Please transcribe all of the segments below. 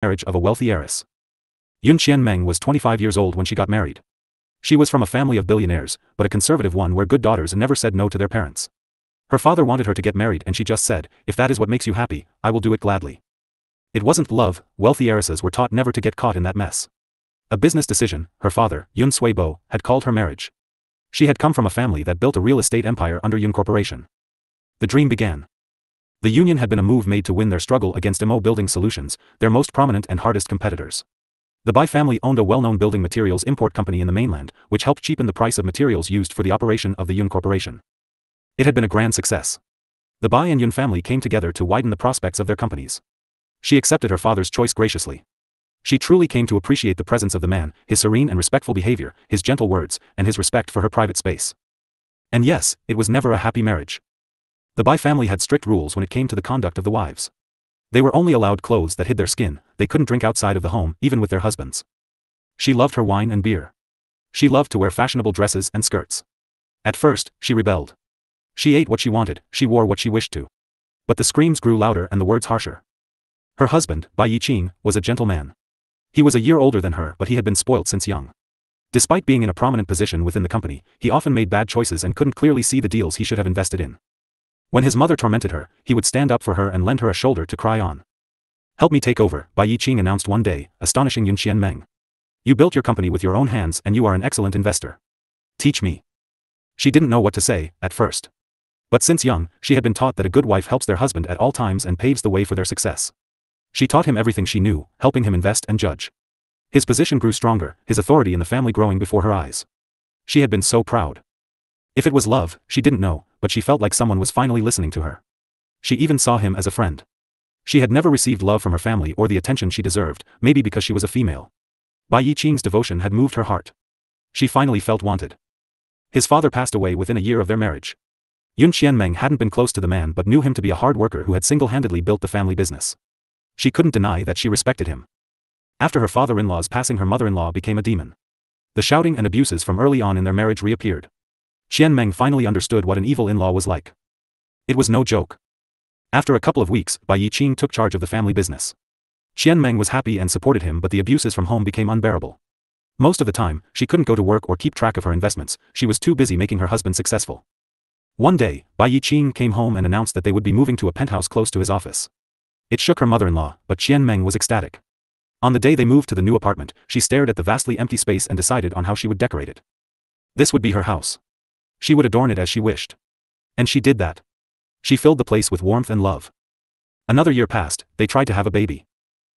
marriage of a wealthy heiress. Qian Meng was 25 years old when she got married. She was from a family of billionaires, but a conservative one where good daughters never said no to their parents. Her father wanted her to get married and she just said, "If that is what makes you happy, I will do it gladly." It wasn't love. Wealthy heiresses were taught never to get caught in that mess. A business decision, her father, Yun Suibo, had called her marriage. She had come from a family that built a real estate empire under Yun Corporation. The dream began. The union had been a move made to win their struggle against MO Building Solutions, their most prominent and hardest competitors. The Bai family owned a well-known building materials import company in the mainland, which helped cheapen the price of materials used for the operation of the Yun Corporation. It had been a grand success. The Bai and Yun family came together to widen the prospects of their companies. She accepted her father's choice graciously. She truly came to appreciate the presence of the man, his serene and respectful behavior, his gentle words, and his respect for her private space. And yes, it was never a happy marriage. The Bai family had strict rules when it came to the conduct of the wives. They were only allowed clothes that hid their skin, they couldn't drink outside of the home, even with their husbands. She loved her wine and beer. She loved to wear fashionable dresses and skirts. At first, she rebelled. She ate what she wanted, she wore what she wished to. But the screams grew louder and the words harsher. Her husband, Bai Yiqing, was a gentleman. He was a year older than her but he had been spoilt since young. Despite being in a prominent position within the company, he often made bad choices and couldn't clearly see the deals he should have invested in. When his mother tormented her, he would stand up for her and lend her a shoulder to cry on. "Help me take over," Bai Yiqing announced one day, astonishing Qian Meng. "You built your company with your own hands and you are an excellent investor. Teach me." She didn't know what to say, at first. But since young, she had been taught that a good wife helps their husband at all times and paves the way for their success. She taught him everything she knew, helping him invest and judge. His position grew stronger, his authority in the family growing before her eyes. She had been so proud. If it was love, she didn't know, but she felt like someone was finally listening to her. She even saw him as a friend. She had never received love from her family or the attention she deserved, maybe because she was a female. Bai Yiqing's devotion had moved her heart. She finally felt wanted. His father passed away within a year of their marriage. Qian Meng hadn't been close to the man but knew him to be a hard worker who had single-handedly built the family business. She couldn't deny that she respected him. After her father-in-law's passing, her mother-in-law became a demon. The shouting and abuses from early on in their marriage reappeared. Qian Meng finally understood what an evil in-law was like. It was no joke. After a couple of weeks, Bai Yiqing took charge of the family business. Qian Meng was happy and supported him but the abuses from home became unbearable. Most of the time, she couldn't go to work or keep track of her investments, she was too busy making her husband successful. One day, Bai Yiqing came home and announced that they would be moving to a penthouse close to his office. It shook her mother-in-law, but Qian Meng was ecstatic. On the day they moved to the new apartment, she stared at the vastly empty space and decided on how she would decorate it. This would be her house. She would adorn it as she wished. And she did that. She filled the place with warmth and love. Another year passed, they tried to have a baby.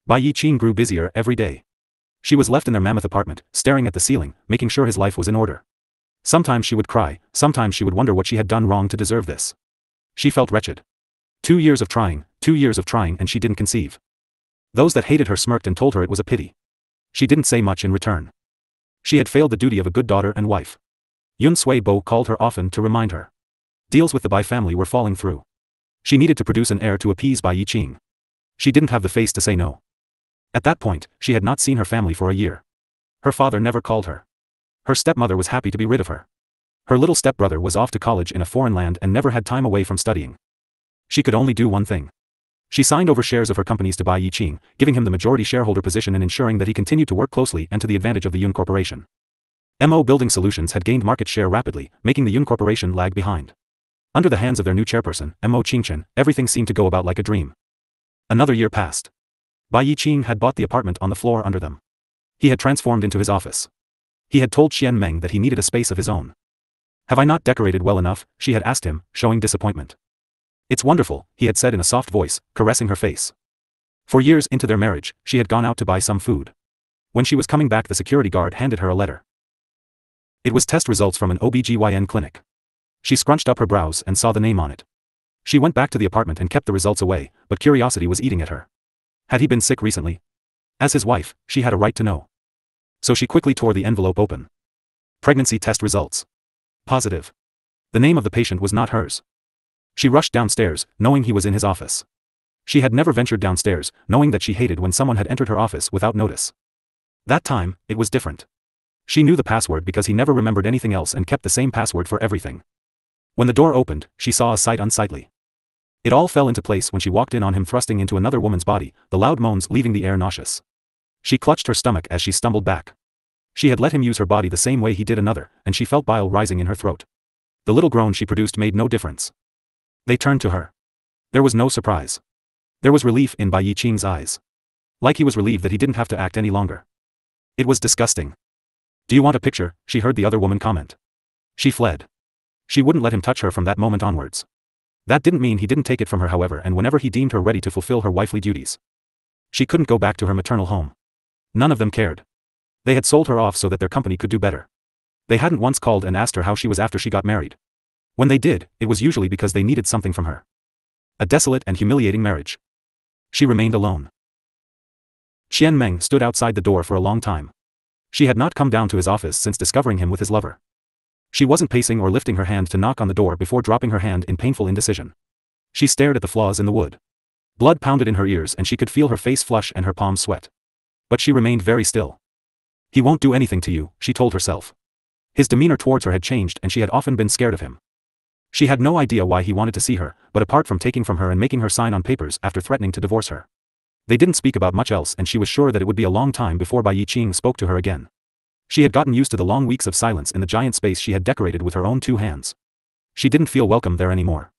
Bai Yiqing grew busier every day. She was left in their mammoth apartment, staring at the ceiling, making sure his life was in order. Sometimes she would cry, sometimes she would wonder what she had done wrong to deserve this. She felt wretched. 2 years of trying, and she didn't conceive. Those that hated her smirked and told her it was a pity. She didn't say much in return. She had failed the duty of a good daughter and wife. Yun Suibo called her often to remind her. Deals with the Bai family were falling through. She needed to produce an heir to appease Bai Yiqing. She didn't have the face to say no. At that point, she had not seen her family for a year. Her father never called her. Her stepmother was happy to be rid of her. Her little stepbrother was off to college in a foreign land and never had time away from studying. She could only do one thing. She signed over shares of her companies to Bai Yiqing, giving him the majority shareholder position and ensuring that he continued to work closely and to the advantage of the Yun Corporation. MO Building Solutions had gained market share rapidly, making the Yun Corporation lag behind. Under the hands of their new chairperson, MO Qingchen, everything seemed to go about like a dream. Another year passed. Bai Yiqing had bought the apartment on the floor under them. He had transformed into his office. He had told Qian Meng that he needed a space of his own. "Have I not decorated well enough?" she had asked him, showing disappointment. "It's wonderful," he had said in a soft voice, caressing her face. For years into their marriage, she had gone out to buy some food. When she was coming back, the security guard handed her a letter. It was test results from an OBGYN clinic. She scrunched up her brows and saw the name on it. She went back to the apartment and kept the results away, but curiosity was eating at her. Had he been sick recently? As his wife, she had a right to know. So she quickly tore the envelope open. Pregnancy test results. Positive. The name of the patient was not hers. She rushed downstairs, knowing he was in his office. She had never ventured downstairs, knowing that she hated when someone had entered her office without notice. That time, it was different. She knew the password because he never remembered anything else and kept the same password for everything. When the door opened, she saw a sight unsightly. It all fell into place when she walked in on him thrusting into another woman's body, the loud moans leaving the air nauseous. She clutched her stomach as she stumbled back. She had let him use her body the same way he did another, and she felt bile rising in her throat. The little groan she produced made no difference. They turned to her. There was no surprise. There was relief in Bai Yiqing's eyes. Like he was relieved that he didn't have to act any longer. It was disgusting. Do you want a picture? She heard the other woman comment. She fled. She wouldn't let him touch her from that moment onwards. That didn't mean he didn't take it from her however, and whenever he deemed her ready to fulfill her wifely duties. She couldn't go back to her maternal home. None of them cared. They had sold her off so that their company could do better. They hadn't once called and asked her how she was after she got married. When they did, it was usually because they needed something from her. A desolate and humiliating marriage. She remained alone. Qian Meng stood outside the door for a long time. She had not come down to his office since discovering him with his lover. She wasn't pacing or lifting her hand to knock on the door before dropping her hand in painful indecision. She stared at the flaws in the wood. Blood pounded in her ears and she could feel her face flush and her palms sweat. But she remained very still. He won't do anything to you, she told herself. His demeanor towards her had changed and she had often been scared of him. She had no idea why he wanted to see her, but apart from taking from her and making her sign on papers after threatening to divorce her. They didn't speak about much else and she was sure that it would be a long time before Bai Yiqing spoke to her again. She had gotten used to the long weeks of silence in the giant space she had decorated with her own 2 hands. She didn't feel welcome there anymore.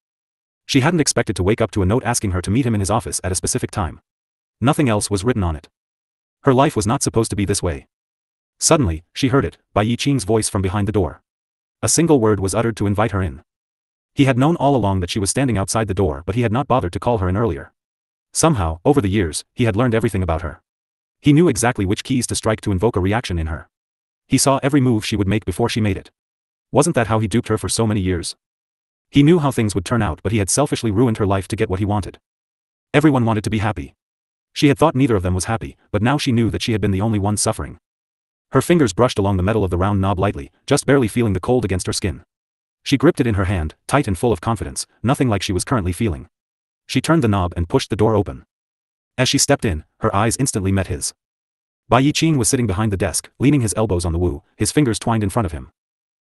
She hadn't expected to wake up to a note asking her to meet him in his office at a specific time. Nothing else was written on it. Her life was not supposed to be this way. Suddenly, she heard it, Bai Yiqing's voice from behind the door. A single word was uttered to invite her in. He had known all along that she was standing outside the door, but he had not bothered to call her in earlier. Somehow, over the years, he had learned everything about her. He knew exactly which keys to strike to invoke a reaction in her. He saw every move she would make before she made it. Wasn't that how he duped her for so many years? He knew how things would turn out, but he had selfishly ruined her life to get what he wanted. Everyone wanted to be happy. She had thought neither of them was happy, but now she knew that she had been the only one suffering. Her fingers brushed along the metal of the round knob lightly, just barely feeling the cold against her skin. She gripped it in her hand, tight and full of confidence, nothing like she was currently feeling. She turned the knob and pushed the door open. As she stepped in, her eyes instantly met his. Bai Yiqing was sitting behind the desk, leaning his elbows on the wu, his fingers twined in front of him.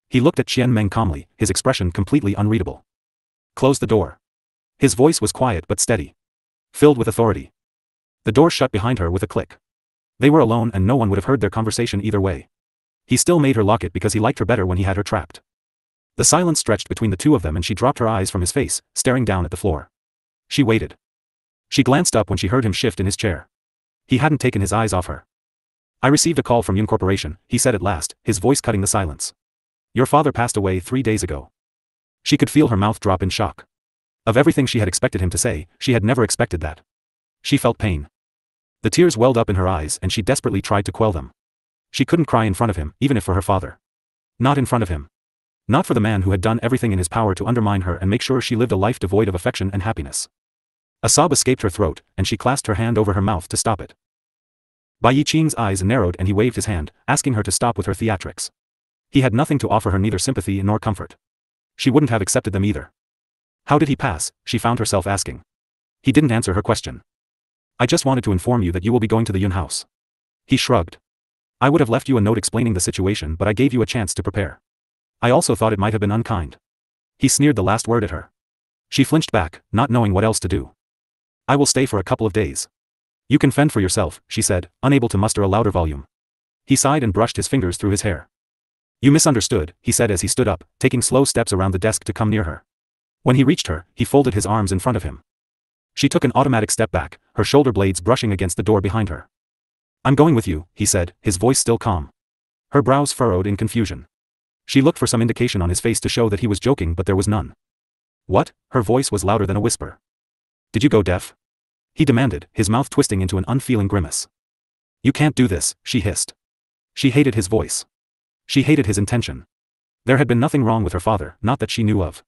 He looked at Qian Meng calmly, his expression completely unreadable. Close the door. His voice was quiet but steady. Filled with authority. The door shut behind her with a click. They were alone and no one would have heard their conversation either way. He still made her lock it because he liked her better when he had her trapped. The silence stretched between the two of them and she dropped her eyes from his face, staring down at the floor. She waited. She glanced up when she heard him shift in his chair. He hadn't taken his eyes off her. I received a call from Reincarnation, he said at last, his voice cutting the silence. Your father passed away 3 days ago. She could feel her mouth drop in shock. Of everything she had expected him to say, she had never expected that. She felt pain. The tears welled up in her eyes and she desperately tried to quell them. She couldn't cry in front of him, even if for her father. Not in front of him. Not for the man who had done everything in his power to undermine her and make sure she lived a life devoid of affection and happiness. A sob escaped her throat, and she clasped her hand over her mouth to stop it. Bai Yiqing's eyes narrowed and he waved his hand, asking her to stop with her theatrics. He had nothing to offer her, neither sympathy nor comfort. She wouldn't have accepted them either. How did he pass, she found herself asking. He didn't answer her question. I just wanted to inform you that you will be going to the Yun house. He shrugged. I would have left you a note explaining the situation, but I gave you a chance to prepare. I also thought it might have been unkind. He sneered the last word at her. She flinched back, not knowing what else to do. I will stay for a couple of days. You can fend for yourself, she said, unable to muster a louder volume. He sighed and brushed his fingers through his hair. You misunderstood, he said as he stood up, taking slow steps around the desk to come near her. When he reached her, he folded his arms in front of him. She took an automatic step back, her shoulder blades brushing against the door behind her. I'm going with you, he said, his voice still calm. Her brows furrowed in confusion. She looked for some indication on his face to show that he was joking, but there was none. What? Her voice was louder than a whisper. Did you go deaf? He demanded, his mouth twisting into an unfeeling grimace. You can't do this, she hissed. She hated his voice. She hated his intention. There had been nothing wrong with her father, not that she knew of.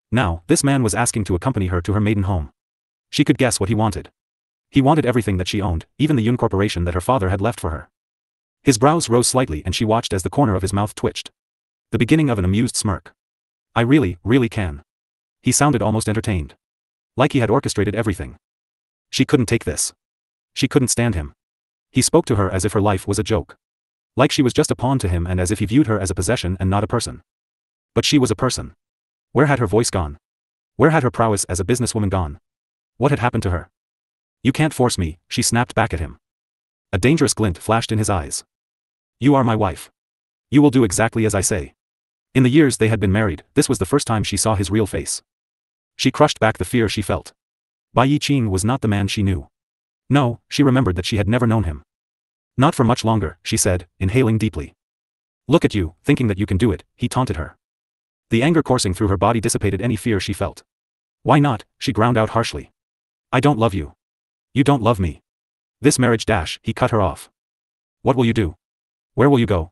Now, this man was asking to accompany her to her maiden home. She could guess what he wanted. He wanted everything that she owned, even the Yun Corporation that her father had left for her. His brows rose slightly and she watched as the corner of his mouth twitched. The beginning of an amused smirk. I really can. He sounded almost entertained. Like he had orchestrated everything. She couldn't take this. She couldn't stand him. He spoke to her as if her life was a joke. Like she was just a pawn to him and as if he viewed her as a possession and not a person. But she was a person. Where had her voice gone? Where had her prowess as a businesswoman gone? What had happened to her? You can't force me, she snapped back at him. A dangerous glint flashed in his eyes. You are my wife. You will do exactly as I say. In the years they had been married, this was the first time she saw his real face. She crushed back the fear she felt. Bai Yiqing was not the man she knew. No, she remembered that she had never known him. Not for much longer, she said, inhaling deeply. Look at you, thinking that you can do it, he taunted her. The anger coursing through her body dissipated any fear she felt. Why not, she ground out harshly. I don't love you. You don't love me. This marriage dash, he cut her off. What will you do? Where will you go?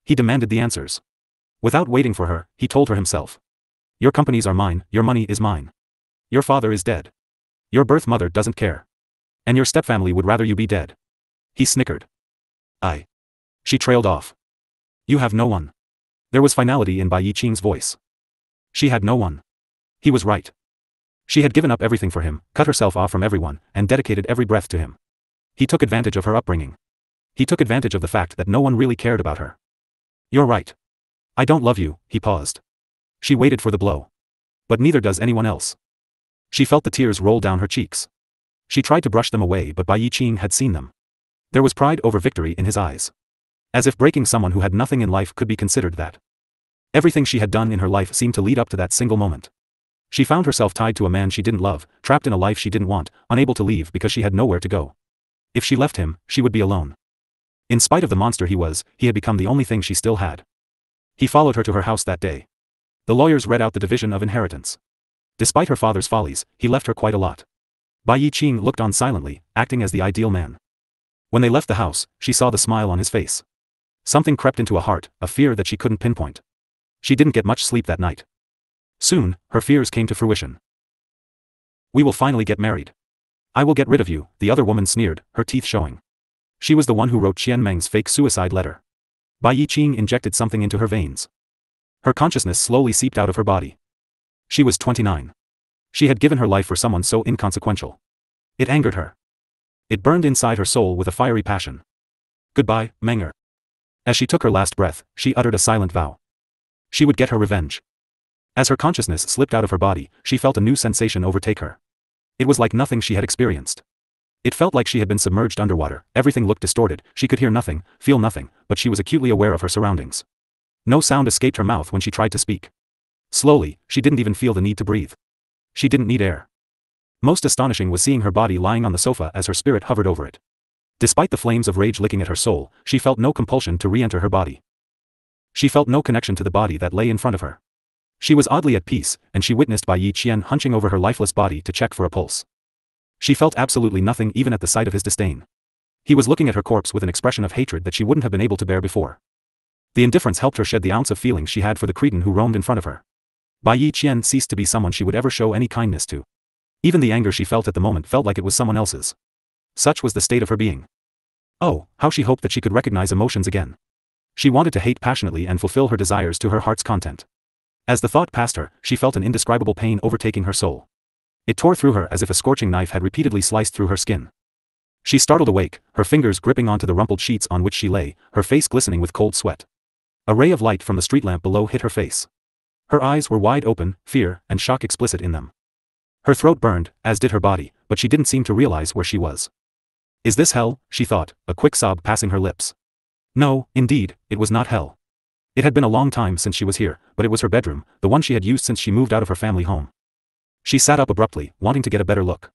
He demanded the answers. Without waiting for her, he told her himself. Your companies are mine, your money is mine. Your father is dead. Your birth mother doesn't care. And your stepfamily would rather you be dead. He snickered. She trailed off. You have no one. There was finality in Bai Yiqing's voice. She had no one. He was right. She had given up everything for him, cut herself off from everyone, and dedicated every breath to him. He took advantage of her upbringing. He took advantage of the fact that no one really cared about her. You're right. I don't love you, he paused. She waited for the blow. But neither does anyone else. She felt the tears roll down her cheeks. She tried to brush them away, but Bai Yiqing had seen them. There was pride over victory in his eyes. As if breaking someone who had nothing in life could be considered that. Everything she had done in her life seemed to lead up to that single moment. She found herself tied to a man she didn't love, trapped in a life she didn't want, unable to leave because she had nowhere to go. If she left him, she would be alone. In spite of the monster he was, he had become the only thing she still had. He followed her to her house that day. The lawyers read out the division of inheritance. Despite her father's follies, he left her quite a lot. Bai Yiqing looked on silently, acting as the ideal man. When they left the house, she saw the smile on his face. Something crept into a heart, a fear that she couldn't pinpoint. She didn't get much sleep that night. Soon, her fears came to fruition. We will finally get married. I will get rid of you, the other woman sneered, her teeth showing. She was the one who wrote Qian Meng's fake suicide letter. Bai Yiqing injected something into her veins. Her consciousness slowly seeped out of her body. She was 29. She had given her life for someone so inconsequential. It angered her. It burned inside her soul with a fiery passion. Goodbye, Menger. As she took her last breath, she uttered a silent vow. She would get her revenge. As her consciousness slipped out of her body, she felt a new sensation overtake her. It was like nothing she had experienced. It felt like she had been submerged underwater, everything looked distorted, she could hear nothing, feel nothing, but she was acutely aware of her surroundings. No sound escaped her mouth when she tried to speak. Slowly, she didn't even feel the need to breathe. She didn't need air. Most astonishing was seeing her body lying on the sofa as her spirit hovered over it. Despite the flames of rage licking at her soul, she felt no compulsion to re-enter her body. She felt no connection to the body that lay in front of her. She was oddly at peace, and she witnessed Bai Yiqing hunching over her lifeless body to check for a pulse. She felt absolutely nothing even at the sight of his disdain. He was looking at her corpse with an expression of hatred that she wouldn't have been able to bear before. The indifference helped her shed the ounce of feeling she had for the cretin who roamed in front of her. Bai Yiqing ceased to be someone she would ever show any kindness to. Even the anger she felt at the moment felt like it was someone else's. Such was the state of her being. Oh, how she hoped that she could recognize emotions again. She wanted to hate passionately and fulfill her desires to her heart's content. As the thought passed her, she felt an indescribable pain overtaking her soul. It tore through her as if a scorching knife had repeatedly sliced through her skin. She startled awake, her fingers gripping onto the rumpled sheets on which she lay, her face glistening with cold sweat. A ray of light from the street lamp below hit her face. Her eyes were wide open, fear and shock explicit in them. Her throat burned, as did her body, but she didn't seem to realize where she was. Is this hell? She thought, a quick sob passing her lips. No, indeed, it was not hell. It had been a long time since she was here, but it was her bedroom, the one she had used since she moved out of her family home. She sat up abruptly, wanting to get a better look.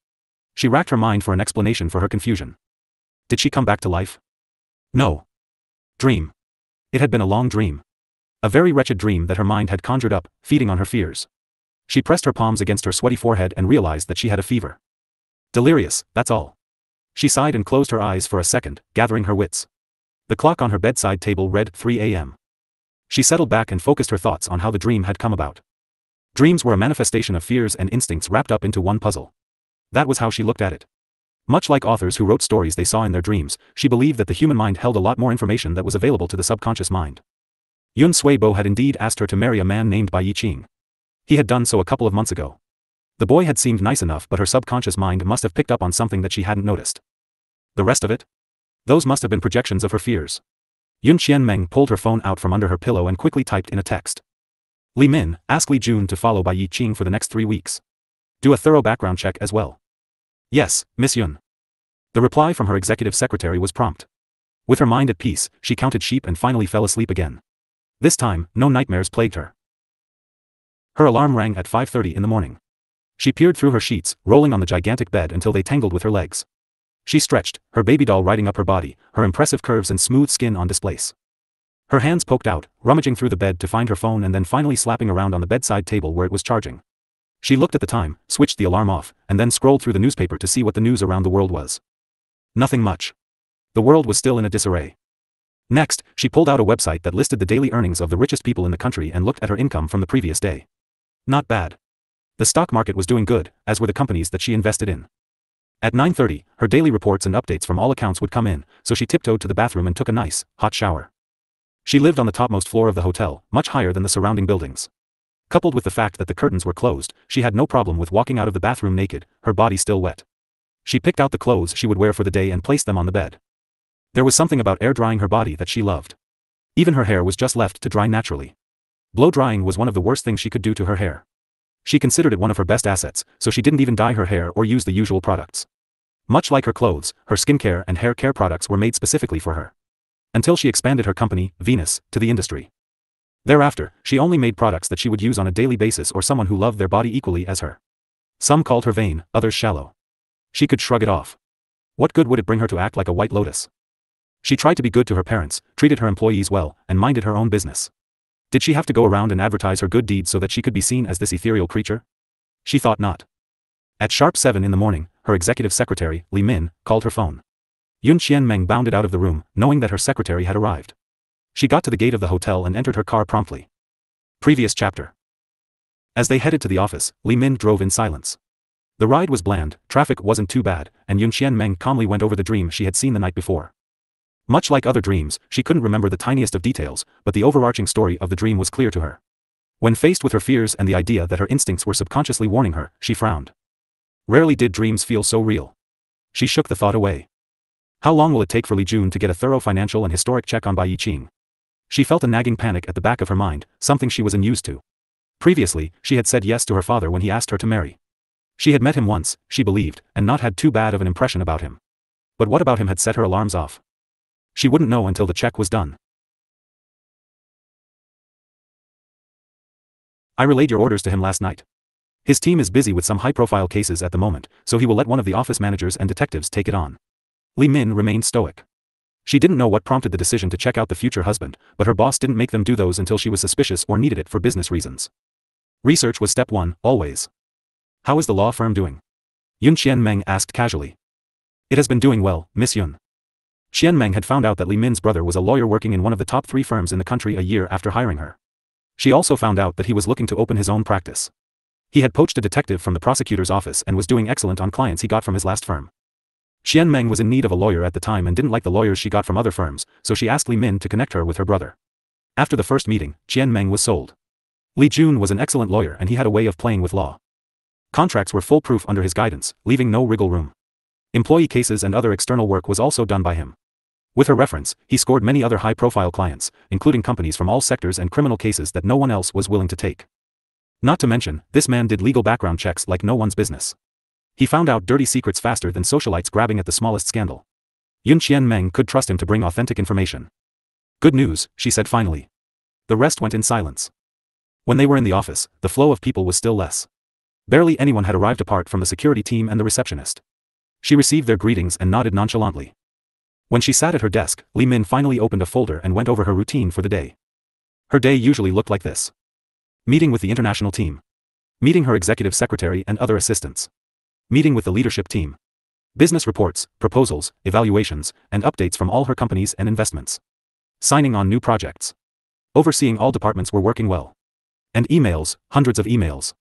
She racked her mind for an explanation for her confusion. Did she come back to life? No. Dream. It had been a long dream. A very wretched dream that her mind had conjured up, feeding on her fears. She pressed her palms against her sweaty forehead and realized that she had a fever. Delirious, that's all. She sighed and closed her eyes for a second, gathering her wits. The clock on her bedside table read 3 a.m. She settled back and focused her thoughts on how the dream had come about. Dreams were a manifestation of fears and instincts wrapped up into one puzzle. That was how she looked at it. Much like authors who wrote stories they saw in their dreams, she believed that the human mind held a lot more information that was available to the subconscious mind. Yun Suibo had indeed asked her to marry a man named Bai Yiqing. He had done so a couple of months ago. The boy had seemed nice enough, but her subconscious mind must have picked up on something that she hadn't noticed. The rest of it? Those must have been projections of her fears. Qian Meng pulled her phone out from under her pillow and quickly typed in a text. Li Min, ask Li Jun to follow Bai Yiqing for the next 3 weeks. Do a thorough background check as well. Yes, Miss Yun. The reply from her executive secretary was prompt. With her mind at peace, she counted sheep and finally fell asleep again. This time, no nightmares plagued her. Her alarm rang at 5:30 in the morning. She peered through her sheets, rolling on the gigantic bed until they tangled with her legs. She stretched, her baby doll riding up her body, her impressive curves and smooth skin on display. Her hands poked out, rummaging through the bed to find her phone and then finally slapping around on the bedside table where it was charging. She looked at the time, switched the alarm off, and then scrolled through the newspaper to see what the news around the world was. Nothing much. The world was still in a disarray. Next, she pulled out a website that listed the daily earnings of the richest people in the country and looked at her income from the previous day. Not bad. The stock market was doing good, as were the companies that she invested in. At 9:30, her daily reports and updates from all accounts would come in, so she tiptoed to the bathroom and took a nice, hot shower. She lived on the topmost floor of the hotel, much higher than the surrounding buildings. Coupled with the fact that the curtains were closed, she had no problem with walking out of the bathroom naked, her body still wet. She picked out the clothes she would wear for the day and placed them on the bed. There was something about air drying her body that she loved. Even her hair was just left to dry naturally. Blow drying was one of the worst things she could do to her hair. She considered it one of her best assets, so she didn't even dye her hair or use the usual products. Much like her clothes, her skincare and hair care products were made specifically for her. Until she expanded her company, Venus, to the industry. Thereafter, she only made products that she would use on a daily basis or someone who loved their body equally as her. Some called her vain, others shallow. She could shrug it off. What good would it bring her to act like a white lotus? She tried to be good to her parents, treated her employees well, and minded her own business. Did she have to go around and advertise her good deeds so that she could be seen as this ethereal creature? She thought not. At sharp 7 in the morning, her executive secretary, Li Min, called her phone. Qian Meng bounded out of the room, knowing that her secretary had arrived. She got to the gate of the hotel and entered her car promptly. Previous chapter. As they headed to the office, Li Min drove in silence. The ride was bland, traffic wasn't too bad, and Qian Meng calmly went over the dream she had seen the night before. Much like other dreams, she couldn't remember the tiniest of details, but the overarching story of the dream was clear to her. When faced with her fears and the idea that her instincts were subconsciously warning her, she frowned. Rarely did dreams feel so real. She shook the thought away. How long will it take for Li Jun to get a thorough financial and historic check on Bai Yiqing? She felt a nagging panic at the back of her mind, something she was unused to. Previously, she had said yes to her father when he asked her to marry. She had met him once, she believed, and not had too bad of an impression about him. But what about him had set her alarms off? She wouldn't know until the check was done. I relayed your orders to him last night. His team is busy with some high-profile cases at the moment, so he will let one of the office managers and detectives take it on. Li Min remained stoic. She didn't know what prompted the decision to check out the future husband, but her boss didn't make them do those until she was suspicious or needed it for business reasons. Research was step 1, always. How is the law firm doing? Qian Meng asked casually. It has been doing well, Miss Yun. Qian Meng had found out that Li Min's brother was a lawyer working in one of the top 3 firms in the country a year after hiring her. She also found out that he was looking to open his own practice. He had poached a detective from the prosecutor's office and was doing excellent on clients he got from his last firm. Qian Meng was in need of a lawyer at the time and didn't like the lawyers she got from other firms, so she asked Li Min to connect her with her brother. After the first meeting, Qian Meng was sold. Li Jun was an excellent lawyer and he had a way of playing with law. Contracts were foolproof under his guidance, leaving no wriggle room. Employee cases and other external work was also done by him. With her reference, he scored many other high-profile clients, including companies from all sectors and criminal cases that no one else was willing to take. Not to mention, this man did legal background checks like no one's business. He found out dirty secrets faster than socialites grabbing at the smallest scandal. Qian Meng could trust him to bring authentic information. Good news, she said finally. The rest went in silence. When they were in the office, the flow of people was still less. Barely anyone had arrived apart from the security team and the receptionist. She received their greetings and nodded nonchalantly. When she sat at her desk, Li Min finally opened a folder and went over her routine for the day. Her day usually looked like this. Meeting with the international team. Meeting her executive secretary and other assistants. Meeting with the leadership team. Business reports, proposals, evaluations, and updates from all her companies and investments. Signing on new projects. Overseeing all departments were working well. And emails, hundreds of emails.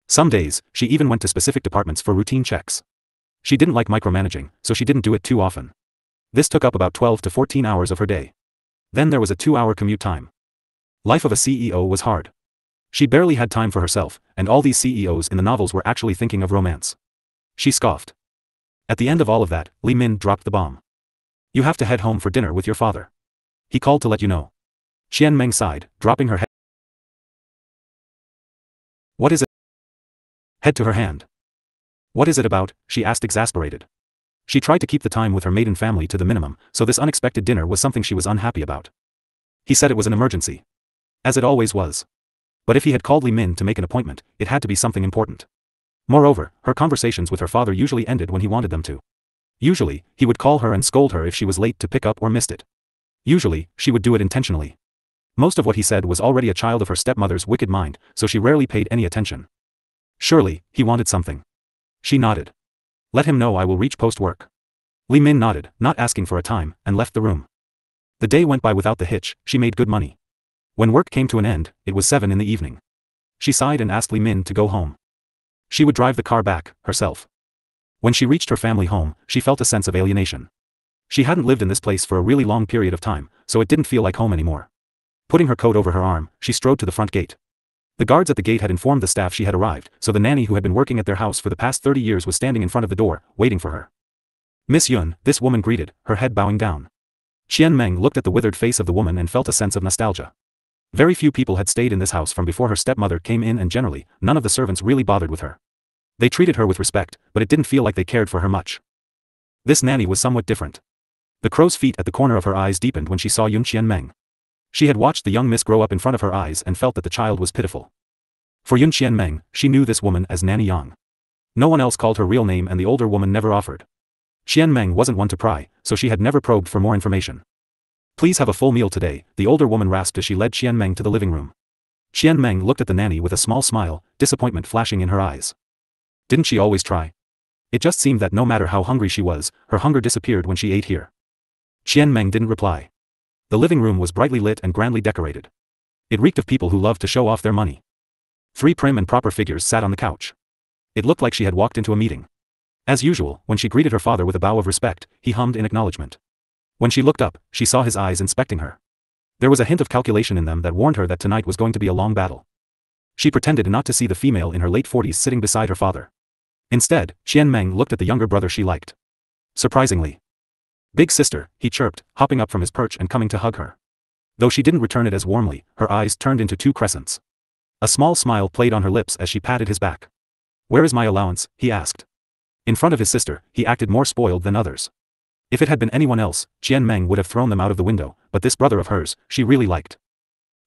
Some days, she even went to specific departments for routine checks. She didn't like micromanaging, so she didn't do it too often. This took up about 12 to 14 hours of her day. Then there was a 2-hour commute time. Life of a CEO was hard. She barely had time for herself, and all these CEOs in the novels were actually thinking of romance. She scoffed. At the end of all of that, Li Min dropped the bomb. You have to head home for dinner with your father. He called to let you know. Qian Meng sighed, dropping her head. What is it? Head to her hand. What is it about? She asked exasperated. She tried to keep the time with her maiden family to the minimum, so this unexpected dinner was something she was unhappy about. He said it was an emergency. As it always was. But if he had called Li Min to make an appointment, it had to be something important. Moreover, her conversations with her father usually ended when he wanted them to. Usually, he would call her and scold her if she was late to pick up or missed it. Usually, she would do it intentionally. Most of what he said was already a child of her stepmother's wicked mind, so she rarely paid any attention. Surely, he wanted something. She nodded. Let him know I will reach post-work. Li Min nodded, not asking for a time, and left the room. The day went by without the hitch. She made good money. When work came to an end, it was 7 in the evening. She sighed and asked Li Min to go home. She would drive the car back, herself. When she reached her family home, she felt a sense of alienation. She hadn't lived in this place for a really long period of time, so it didn't feel like home anymore. Putting her coat over her arm, she strode to the front gate. The guards at the gate had informed the staff she had arrived, so the nanny who had been working at their house for the past 30 years was standing in front of the door, waiting for her. Miss Yun, this woman greeted, her head bowing down. Qian Meng looked at the withered face of the woman and felt a sense of nostalgia. Very few people had stayed in this house from before her stepmother came in, and generally, none of the servants really bothered with her. They treated her with respect, but it didn't feel like they cared for her much. This nanny was somewhat different. The crow's feet at the corner of her eyes deepened when she saw Qian Meng. She had watched the young miss grow up in front of her eyes and felt that the child was pitiful. For Qian Meng, she knew this woman as Nanny Yang. No one else called her real name, and the older woman never offered. Qian Meng wasn't one to pry, so she had never probed for more information. Please have a full meal today, the older woman rasped as she led Qian Meng to the living room. Qian Meng looked at the nanny with a small smile, disappointment flashing in her eyes. Didn't she always try? It just seemed that no matter how hungry she was, her hunger disappeared when she ate here. Qian Meng didn't reply. The living room was brightly lit and grandly decorated. It reeked of people who loved to show off their money. 3 prim and proper figures sat on the couch. It looked like she had walked into a meeting. As usual, when she greeted her father with a bow of respect, he hummed in acknowledgement. When she looked up, she saw his eyes inspecting her. There was a hint of calculation in them that warned her that tonight was going to be a long battle. She pretended not to see the female in her late 40s sitting beside her father. Instead, Qian Meng looked at the younger brother she liked. Surprisingly. Big sister, he chirped, hopping up from his perch and coming to hug her. Though she didn't return it as warmly, her eyes turned into 2 crescents. A small smile played on her lips as she patted his back. Where is my allowance? He asked. In front of his sister, he acted more spoiled than others. If it had been anyone else, Qian Meng would have thrown them out of the window, but this brother of hers, she really liked.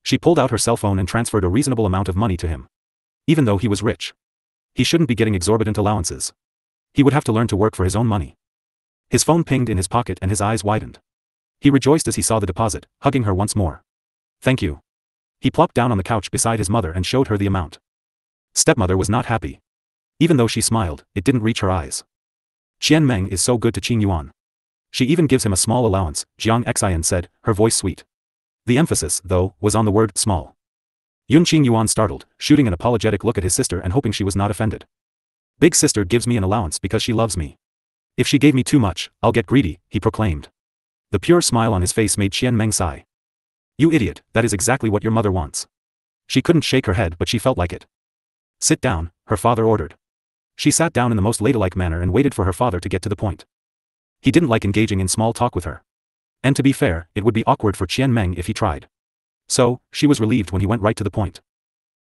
She pulled out her cell phone and transferred a reasonable amount of money to him. Even though he was rich, he shouldn't be getting exorbitant allowances. He would have to learn to work for his own money. His phone pinged in his pocket and his eyes widened. He rejoiced as he saw the deposit, hugging her once more. Thank you. He plopped down on the couch beside his mother and showed her the amount. Stepmother was not happy. Even though she smiled, it didn't reach her eyes. Qian Meng is so good to Qing Yuan. She even gives him a small allowance, Jiang Xian said, her voice sweet. The emphasis, though, was on the word small. Qing Yuan startled, shooting an apologetic look at his sister and hoping she was not offended. Big sister gives me an allowance because she loves me. If she gave me too much, I'll get greedy, he proclaimed. The pure smile on his face made Qian Meng sigh. You idiot, that is exactly what your mother wants. She couldn't shake her head, but she felt like it. Sit down, her father ordered. She sat down in the most ladylike manner and waited for her father to get to the point. He didn't like engaging in small talk with her. And to be fair, it would be awkward for Qian Meng if he tried. So, she was relieved when he went right to the point.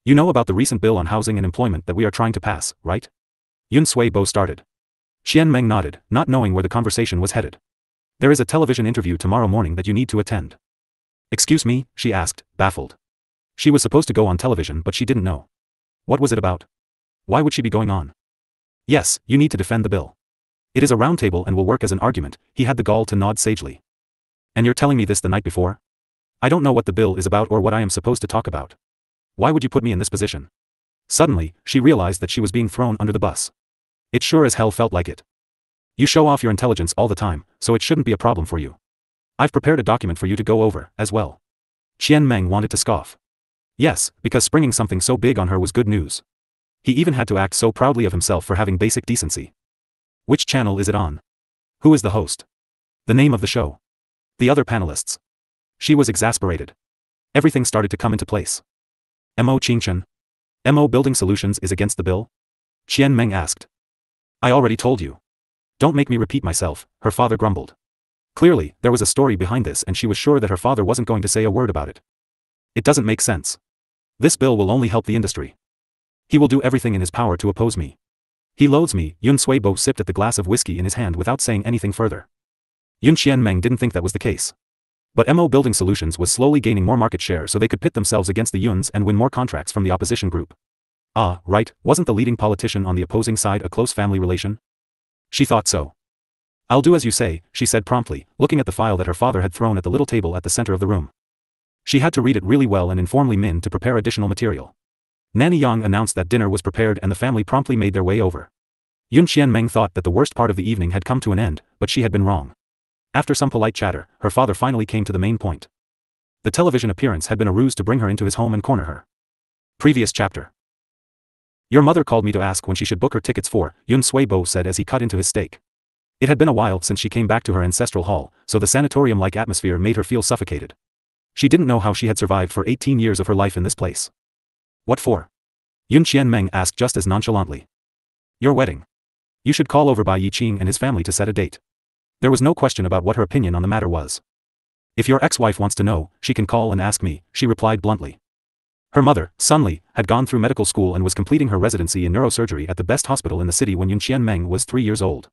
You know about the recent bill on housing and employment that we are trying to pass, right? Yun Sui Bo started. Qian Meng nodded, not knowing where the conversation was headed. There is a television interview tomorrow morning that you need to attend. Excuse me, she asked, baffled. She was supposed to go on television, but she didn't know. What was it about? Why would she be going on? Yes, you need to defend the bill. It is a roundtable and will work as an argument, he had the gall to nod sagely. And you're telling me this the night before? I don't know what the bill is about or what I am supposed to talk about. Why would you put me in this position? Suddenly, she realized that she was being thrown under the bus. It sure as hell felt like it. You show off your intelligence all the time, so it shouldn't be a problem for you. I've prepared a document for you to go over, as well. Qian Meng wanted to scoff. Yes, because springing something so big on her was good news. He even had to act so proudly of himself for having basic decency. Which channel is it on? Who is the host? The name of the show? The other panelists? She was exasperated. Everything started to come into place. Mo Qingchen? Mo Building Solutions is against the bill? Qian Meng asked. I already told you. Don't make me repeat myself, her father grumbled. Clearly, there was a story behind this and she was sure that her father wasn't going to say a word about it. It doesn't make sense. This bill will only help the industry. He will do everything in his power to oppose me. He loathes me. Yun Suibo sipped at the glass of whiskey in his hand without saying anything further. Qian Meng didn't think that was the case. But MO Building Solutions was slowly gaining more market share so they could pit themselves against the Yuns and win more contracts from the opposition group. Ah, right, wasn't the leading politician on the opposing side a close family relation? She thought so. I'll do as you say, she said promptly, looking at the file that her father had thrown at the little table at the center of the room. She had to read it really well and inform Li Min to prepare additional material. Nanny Yang announced that dinner was prepared and the family promptly made their way over. Qian Meng thought that the worst part of the evening had come to an end, but she had been wrong. After some polite chatter, her father finally came to the main point. The television appearance had been a ruse to bring her into his home and corner her. Previous chapter. Your mother called me to ask when she should book her tickets for, Yun Suibo said as he cut into his steak. It had been a while since she came back to her ancestral hall, so the sanatorium-like atmosphere made her feel suffocated. She didn't know how she had survived for 18 years of her life in this place. What for? Qian Meng asked just as nonchalantly. Your wedding. You should call over by Yi Qing and his family to set a date. There was no question about what her opinion on the matter was. If your ex-wife wants to know, she can call and ask me, she replied bluntly. Her mother, Sun Li, had gone through medical school and was completing her residency in neurosurgery at the best hospital in the city when Qian Meng was 3 years old.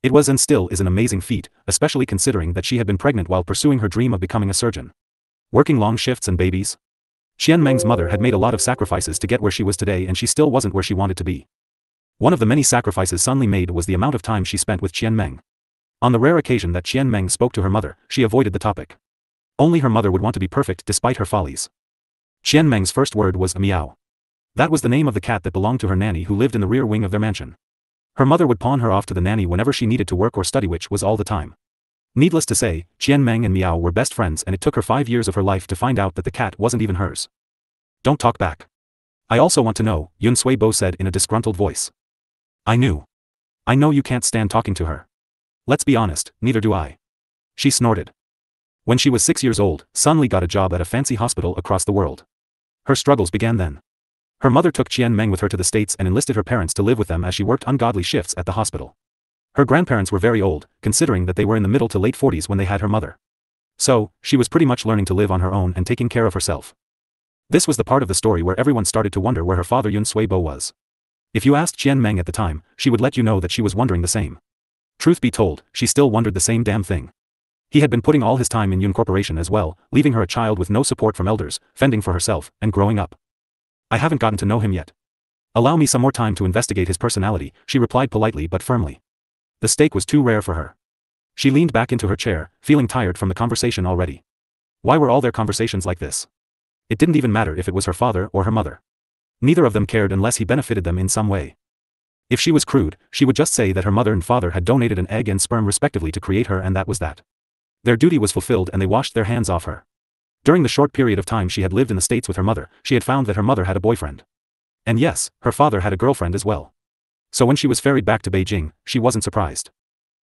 It was and still is an amazing feat, especially considering that she had been pregnant while pursuing her dream of becoming a surgeon. Working long shifts and babies? Qian Meng's mother had made a lot of sacrifices to get where she was today and she still wasn't where she wanted to be. One of the many sacrifices Sun Li made was the amount of time she spent with Qian Meng. On the rare occasion that Qian Meng spoke to her mother, she avoided the topic. Only her mother would want to be perfect despite her follies. Qian Meng's first word was meow. That was the name of the cat that belonged to her nanny who lived in the rear wing of their mansion. Her mother would pawn her off to the nanny whenever she needed to work or study, which was all the time. Needless to say, Qian Meng and Meow were best friends and it took her 5 years of her life to find out that the cat wasn't even hers. Don't talk back. I also want to know, Yun Suibo said in a disgruntled voice. I know you can't stand talking to her. Let's be honest, neither do I. She snorted. When she was 6 years old, Sun Li got a job at a fancy hospital across the world. Her struggles began then. Her mother took Qian Meng with her to the States and enlisted her parents to live with them as she worked ungodly shifts at the hospital. Her grandparents were very old, considering that they were in the middle to late 40s when they had her mother. So, she was pretty much learning to live on her own and taking care of herself. This was the part of the story where everyone started to wonder where her father Yun Suibo was. If you asked Qian Meng at the time, she would let you know that she was wondering the same. Truth be told, she still wondered the same damn thing. He had been putting all his time in Yun Corporation as well, leaving her a child with no support from elders, fending for herself, and growing up. I haven't gotten to know him yet. Allow me some more time to investigate his personality, she replied politely but firmly. The steak was too rare for her. She leaned back into her chair, feeling tired from the conversation already. Why were all their conversations like this? It didn't even matter if it was her father or her mother. Neither of them cared unless he benefited them in some way. If she was crude, she would just say that her mother and father had donated an egg and sperm respectively to create her and that was that. Their duty was fulfilled and they washed their hands off her. During the short period of time she had lived in the States with her mother, she had found that her mother had a boyfriend. And yes, her father had a girlfriend as well. So when she was ferried back to Beijing, she wasn't surprised.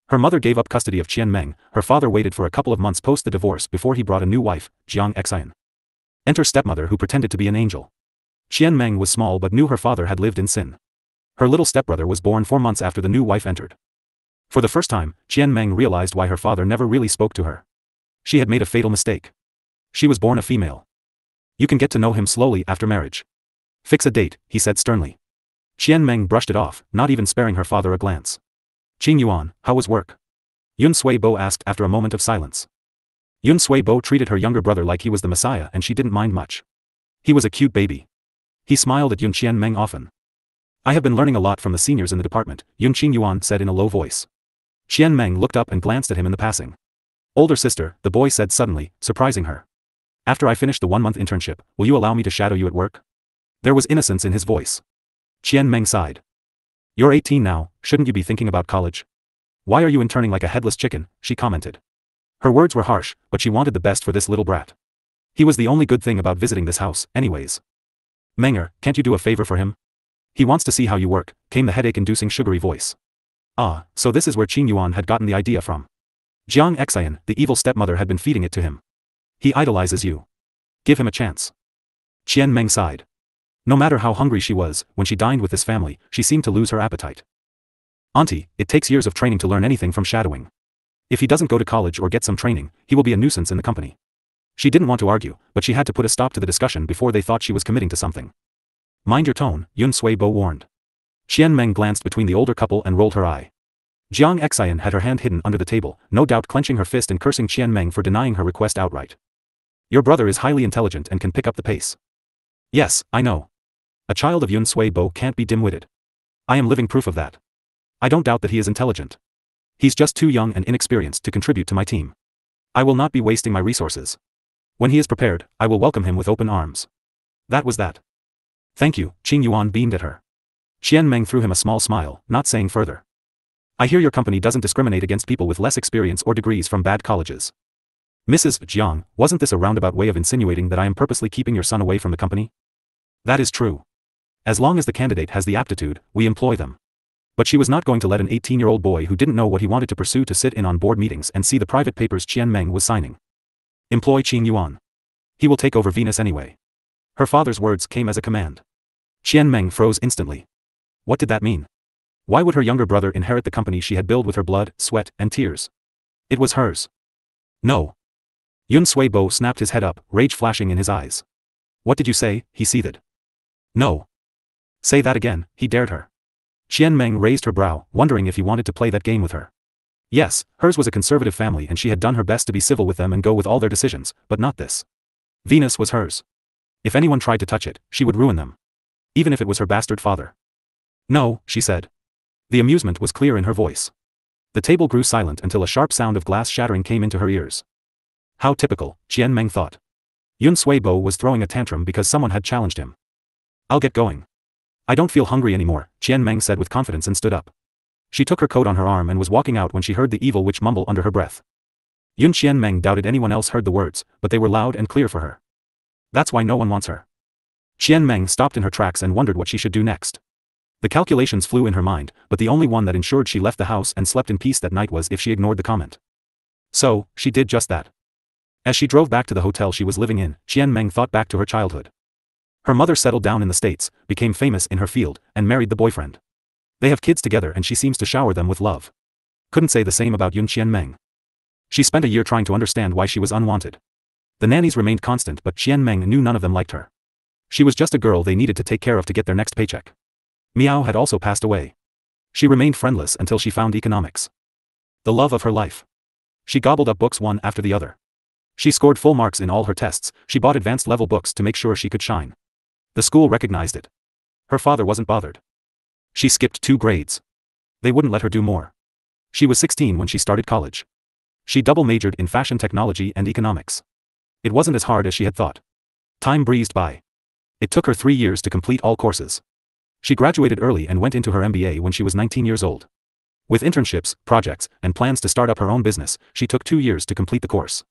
Her mother gave up custody of Qian Meng, her father waited for a couple of months post the divorce before he brought a new wife, Jiang Xian. Enter stepmother who pretended to be an angel. Qian Meng was small but knew her father had lived in sin. Her little stepbrother was born 4 months after the new wife entered. For the first time, Qian Meng realized why her father never really spoke to her. She had made a fatal mistake. She was born a female. You can get to know him slowly after marriage. Fix a date, he said sternly. Qian Meng brushed it off, not even sparing her father a glance. Qing Yuan, how was work? Yun Suibo asked after a moment of silence. Yun Suibo treated her younger brother like he was the messiah and she didn't mind much. He was a cute baby. He smiled at Yun Qian Meng often. I have been learning a lot from the seniors in the department, Yun Qing Yuan said in a low voice. Qian Meng looked up and glanced at him in the passing. Older sister, the boy said suddenly, surprising her. After I finish the 1-month internship, will you allow me to shadow you at work? There was innocence in his voice. Qian Meng sighed. You're 18 now, shouldn't you be thinking about college? Why are you interning like a headless chicken, she commented. Her words were harsh, but she wanted the best for this little brat. He was the only good thing about visiting this house, anyways. Menger, can't you do a favor for him? He wants to see how you work, came the headache-inducing sugary voice. Ah, so this is where Qing Yuan had gotten the idea from. Jiang Xian, the evil stepmother had been feeding it to him. He idolizes you. Give him a chance. Qian Meng sighed. No matter how hungry she was, when she dined with this family, she seemed to lose her appetite. Auntie, it takes years of training to learn anything from shadowing. If he doesn't go to college or get some training, he will be a nuisance in the company. She didn't want to argue, but she had to put a stop to the discussion before they thought she was committing to something. Mind your tone, Yun Suibo warned. Qian Meng glanced between the older couple and rolled her eye. Jiang Xian had her hand hidden under the table, no doubt clenching her fist and cursing Qian Meng for denying her request outright. Your brother is highly intelligent and can pick up the pace. Yes, I know. A child of Yun Sui Bo can't be dim-witted. I am living proof of that. I don't doubt that he is intelligent. He's just too young and inexperienced to contribute to my team. I will not be wasting my resources. When he is prepared, I will welcome him with open arms. That was that. Thank you, Qing Yuan beamed at her. Qian Meng threw him a small smile, not saying further. I hear your company doesn't discriminate against people with less experience or degrees from bad colleges. Mrs. Jiang, wasn't this a roundabout way of insinuating that I am purposely keeping your son away from the company? That is true. As long as the candidate has the aptitude, we employ them. But she was not going to let an 18-year-old boy who didn't know what he wanted to pursue to sit in on board meetings and see the private papers Qian Meng was signing. Employ Qing Yuan. He will take over Venus anyway. Her father's words came as a command. Qian Meng froze instantly. What did that mean? Why would her younger brother inherit the company she had built with her blood, sweat, and tears? It was hers. No. Yun Sui Bo snapped his head up, rage flashing in his eyes. What did you say? He seethed. No. Say that again, he dared her. Qian Meng raised her brow, wondering if he wanted to play that game with her. Yes, hers was a conservative family and she had done her best to be civil with them and go with all their decisions, but not this. Venus was hers. If anyone tried to touch it, she would ruin them. Even if it was her bastard father. No, she said. The amusement was clear in her voice. The table grew silent until a sharp sound of glass shattering came into her ears. How typical, Qian Meng thought. Yun Sui Bo was throwing a tantrum because someone had challenged him. I'll get going. I don't feel hungry anymore, Qian Meng said with confidence and stood up. She took her coat on her arm and was walking out when she heard the evil witch mumble under her breath. Yun Qian Meng doubted anyone else heard the words, but they were loud and clear for her. That's why no one wants her. Qian Meng stopped in her tracks and wondered what she should do next. The calculations flew in her mind, but the only one that ensured she left the house and slept in peace that night was if she ignored the comment. So, she did just that. As she drove back to the hotel she was living in, Qian Meng thought back to her childhood. Her mother settled down in the States, became famous in her field, and married the boyfriend. They have kids together and she seems to shower them with love. Couldn't say the same about Yun Qian Meng. She spent a year trying to understand why she was unwanted. The nannies remained constant but Qian Meng knew none of them liked her. She was just a girl they needed to take care of to get their next paycheck. Miao had also passed away. She remained friendless until she found economics. The love of her life. She gobbled up books one after the other. She scored full marks in all her tests, she bought advanced level books to make sure she could shine. The school recognized it. Her father wasn't bothered. She skipped 2 grades. They wouldn't let her do more. She was 16 when she started college. She double majored in fashion technology and economics. It wasn't as hard as she had thought. Time breezed by. It took her 3 years to complete all courses. She graduated early and went into her MBA when she was 19 years old. With internships, projects, and plans to start up her own business, she took 2 years to complete the course.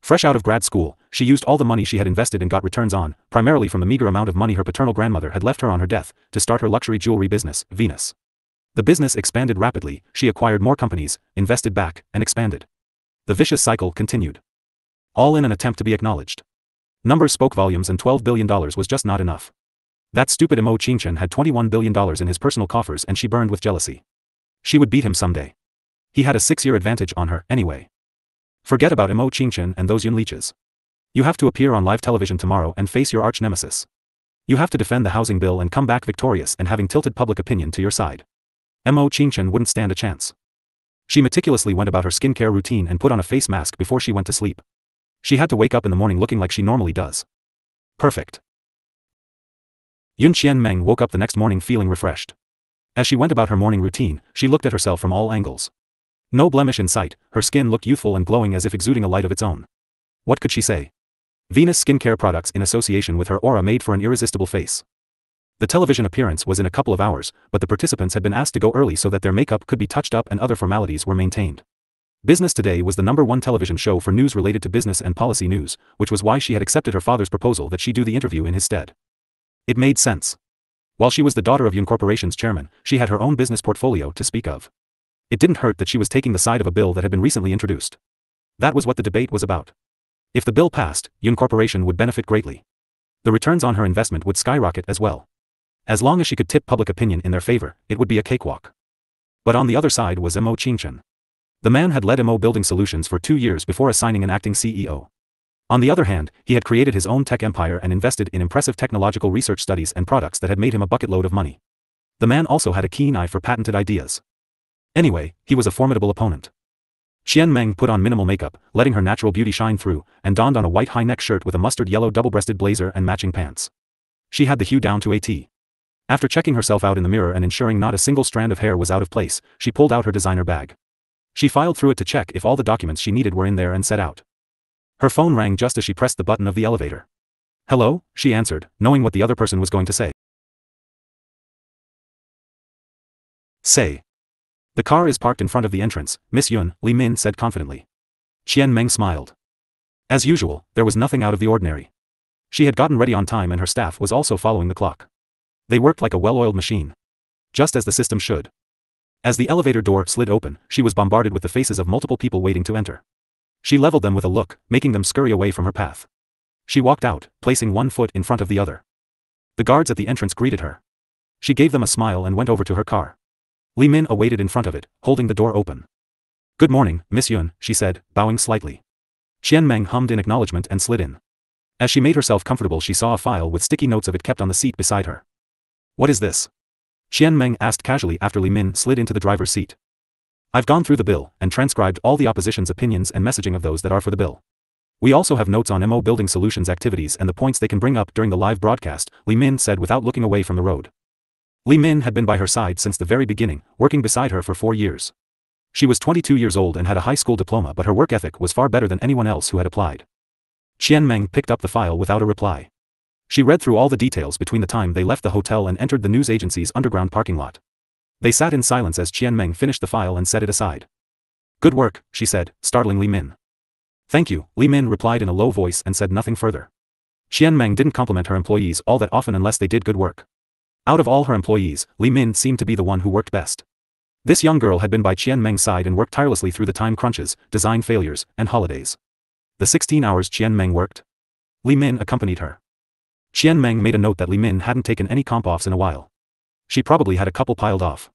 Fresh out of grad school, she used all the money she had invested and got returns on, primarily from the meager amount of money her paternal grandmother had left her on her death, to start her luxury jewelry business, Venus. The business expanded rapidly, she acquired more companies, invested back, and expanded. The vicious cycle continued. All in an attempt to be acknowledged. Numbers spoke volumes and $12 billion was just not enough. That stupid Mo Qingchen had $21 billion in his personal coffers and she burned with jealousy. She would beat him someday. He had a 6-year advantage on her, anyway. Forget about Mo Qingchen and those Yun leeches. You have to appear on live television tomorrow and face your arch-nemesis. You have to defend the housing bill and come back victorious and having tilted public opinion to your side. Mo Qingchen wouldn't stand a chance. She meticulously went about her skincare routine and put on a face mask before she went to sleep. She had to wake up in the morning looking like she normally does. Perfect. Yun Qian Meng woke up the next morning feeling refreshed. As she went about her morning routine, she looked at herself from all angles. No blemish in sight, her skin looked youthful and glowing as if exuding a light of its own. What could she say? Venus skincare products in association with her aura made for an irresistible face. The television appearance was in a couple of hours, but the participants had been asked to go early so that their makeup could be touched up and other formalities were maintained. Business Today was the #1 television show for news related to business and policy news, which was why she had accepted her father's proposal that she do the interview in his stead. It made sense. While she was the daughter of Yun Corporation's chairman, she had her own business portfolio to speak of. It didn't hurt that she was taking the side of a bill that had been recently introduced. That was what the debate was about. If the bill passed, Yun Corporation would benefit greatly. The returns on her investment would skyrocket as well. As long as she could tip public opinion in their favor, it would be a cakewalk. But on the other side was Mo Qingchen. The man had led Mo Building Solutions for 2 years before assigning an acting CEO. On the other hand, he had created his own tech empire and invested in impressive technological research studies and products that had made him a bucket load of money. The man also had a keen eye for patented ideas. Anyway, he was a formidable opponent. Qian Meng put on minimal makeup, letting her natural beauty shine through, and donned on a white high-neck shirt with a mustard yellow double-breasted blazer and matching pants. She had the hue down to a T. After checking herself out in the mirror and ensuring not a single strand of hair was out of place, she pulled out her designer bag. She filed through it to check if all the documents she needed were in there and set out. Her phone rang just as she pressed the button of the elevator. "Hello," she answered, knowing what the other person was going to say. "The car is parked in front of the entrance, Miss Yun," Li Min said confidently. Qian Meng smiled. As usual, there was nothing out of the ordinary. She had gotten ready on time and her staff was also following the clock. They worked like a well-oiled machine. Just as the system should. As the elevator door slid open, she was bombarded with the faces of multiple people waiting to enter. She leveled them with a look, making them scurry away from her path. She walked out, placing one foot in front of the other. The guards at the entrance greeted her. She gave them a smile and went over to her car. Li Min awaited in front of it, holding the door open. "Good morning, Miss Yun," she said, bowing slightly. Qian Meng hummed in acknowledgement and slid in. As she made herself comfortable, she saw a file with sticky notes of it kept on the seat beside her. "What is this?" Qian Meng asked casually after Li Min slid into the driver's seat. "I've gone through the bill and transcribed all the opposition's opinions and messaging of those that are for the bill. We also have notes on MO Building Solutions activities and the points they can bring up during the live broadcast," Li Min said without looking away from the road. Li Min had been by her side since the very beginning, working beside her for 4 years. She was 22 years old and had a high school diploma, but her work ethic was far better than anyone else who had applied. Qian Meng picked up the file without a reply. She read through all the details between the time they left the hotel and entered the news agency's underground parking lot. They sat in silence as Qian Meng finished the file and set it aside. "Good work," she said, startling Li Min. "Thank you," Li Min replied in a low voice and said nothing further. Qian Meng didn't compliment her employees all that often unless they did good work. Out of all her employees, Li Min seemed to be the one who worked best. This young girl had been by Qian Meng's side and worked tirelessly through the time crunches, design failures, and holidays. The 16 hours Qian Meng worked. Li Min accompanied her. Qian Meng made a note that Li Min hadn't taken any comp offs in a while. She probably had a couple piled off.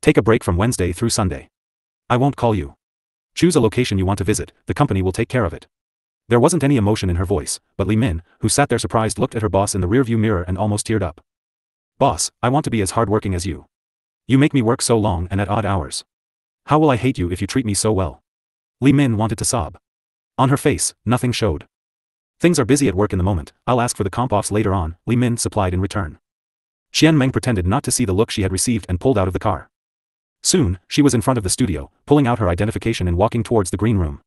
"Take a break from Wednesday through Sunday. I won't call you. Choose a location you want to visit, the company will take care of it." There wasn't any emotion in her voice, but Li Min, who sat there surprised, looked at her boss in the rearview mirror and almost teared up. "Boss, I want to be as hardworking as you. You make me work so long and at odd hours. How will I hate you if you treat me so well?" Li Min wanted to sob. On her face, nothing showed. "Things are busy at work in the moment, I'll ask for the comp offs later on," Li Min supplied in return. Qian Meng pretended not to see the look she had received and pulled out of the car. Soon, she was in front of the studio, pulling out her identification and walking towards the green room.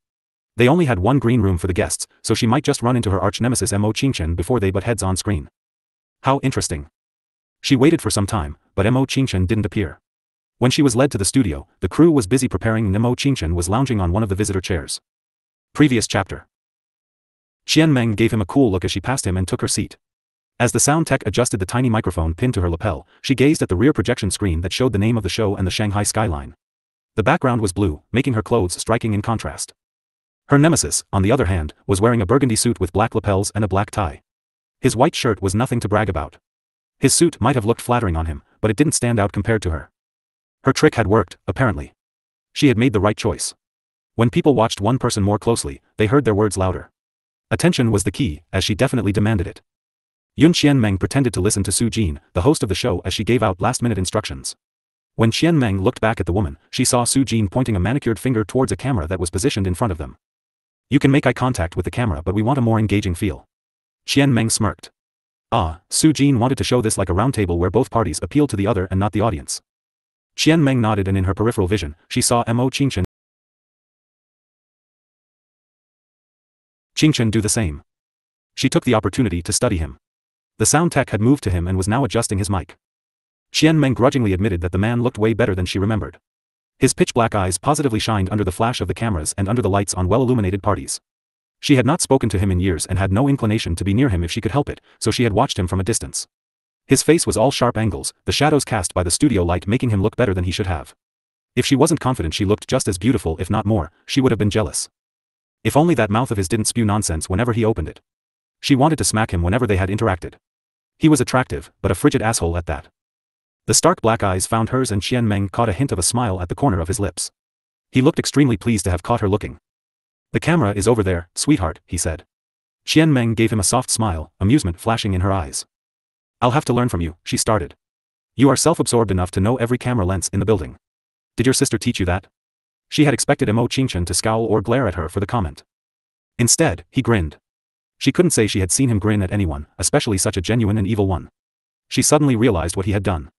They only had one green room for the guests, so she might just run into her arch-nemesis Mo Qingchen before they butt heads on screen. How interesting. She waited for some time, but Mo Qingchen didn't appear. When she was led to the studio, the crew was busy preparing and Mo Qingchen was lounging on one of the visitor chairs. Previous chapter. Qian Meng gave him a cool look as she passed him and took her seat. As the sound tech adjusted the tiny microphone pinned to her lapel, she gazed at the rear projection screen that showed the name of the show and the Shanghai skyline. The background was blue, making her clothes striking in contrast. Her nemesis, on the other hand, was wearing a burgundy suit with black lapels and a black tie. His white shirt was nothing to brag about. His suit might have looked flattering on him, but it didn't stand out compared to her. Her trick had worked, apparently. She had made the right choice. When people watched one person more closely, they heard their words louder. Attention was the key, as she definitely demanded it. Yun Qian Meng pretended to listen to Su Jin, the host of the show, as she gave out last-minute instructions. When Qian Meng looked back at the woman, she saw Su Jin pointing a manicured finger towards a camera that was positioned in front of them. "You can make eye contact with the camera, but we want a more engaging feel." Qian Meng smirked. Su Jin wanted to show this like a round table where both parties appealed to the other and not the audience. Qian Meng nodded, and in her peripheral vision, she saw Mo Qingchen do the same. She took the opportunity to study him. The sound tech had moved to him and was now adjusting his mic. Qian Meng grudgingly admitted that the man looked way better than she remembered. His pitch-black eyes positively shined under the flash of the cameras and under the lights on well-illuminated parties. She had not spoken to him in years and had no inclination to be near him if she could help it, so she had watched him from a distance. His face was all sharp angles, the shadows cast by the studio light making him look better than he should have. If she wasn't confident she looked just as beautiful, if not more, she would have been jealous. If only that mouth of his didn't spew nonsense whenever he opened it. She wanted to smack him whenever they had interacted. He was attractive, but a frigid asshole at that. The stark black eyes found hers and Qian Meng caught a hint of a smile at the corner of his lips. He looked extremely pleased to have caught her looking. "The camera is over there, sweetheart," he said. Qian Meng gave him a soft smile, amusement flashing in her eyes. "I'll have to learn from you," she started. You are self-absorbed enough to know every camera lens in the building. Did your sister teach you that? She had expected Mo Qingchen to scowl or glare at her for the comment. Instead, he grinned. She couldn't say she had seen him grin at anyone, especially such a genuine and evil one. She suddenly realized what he had done.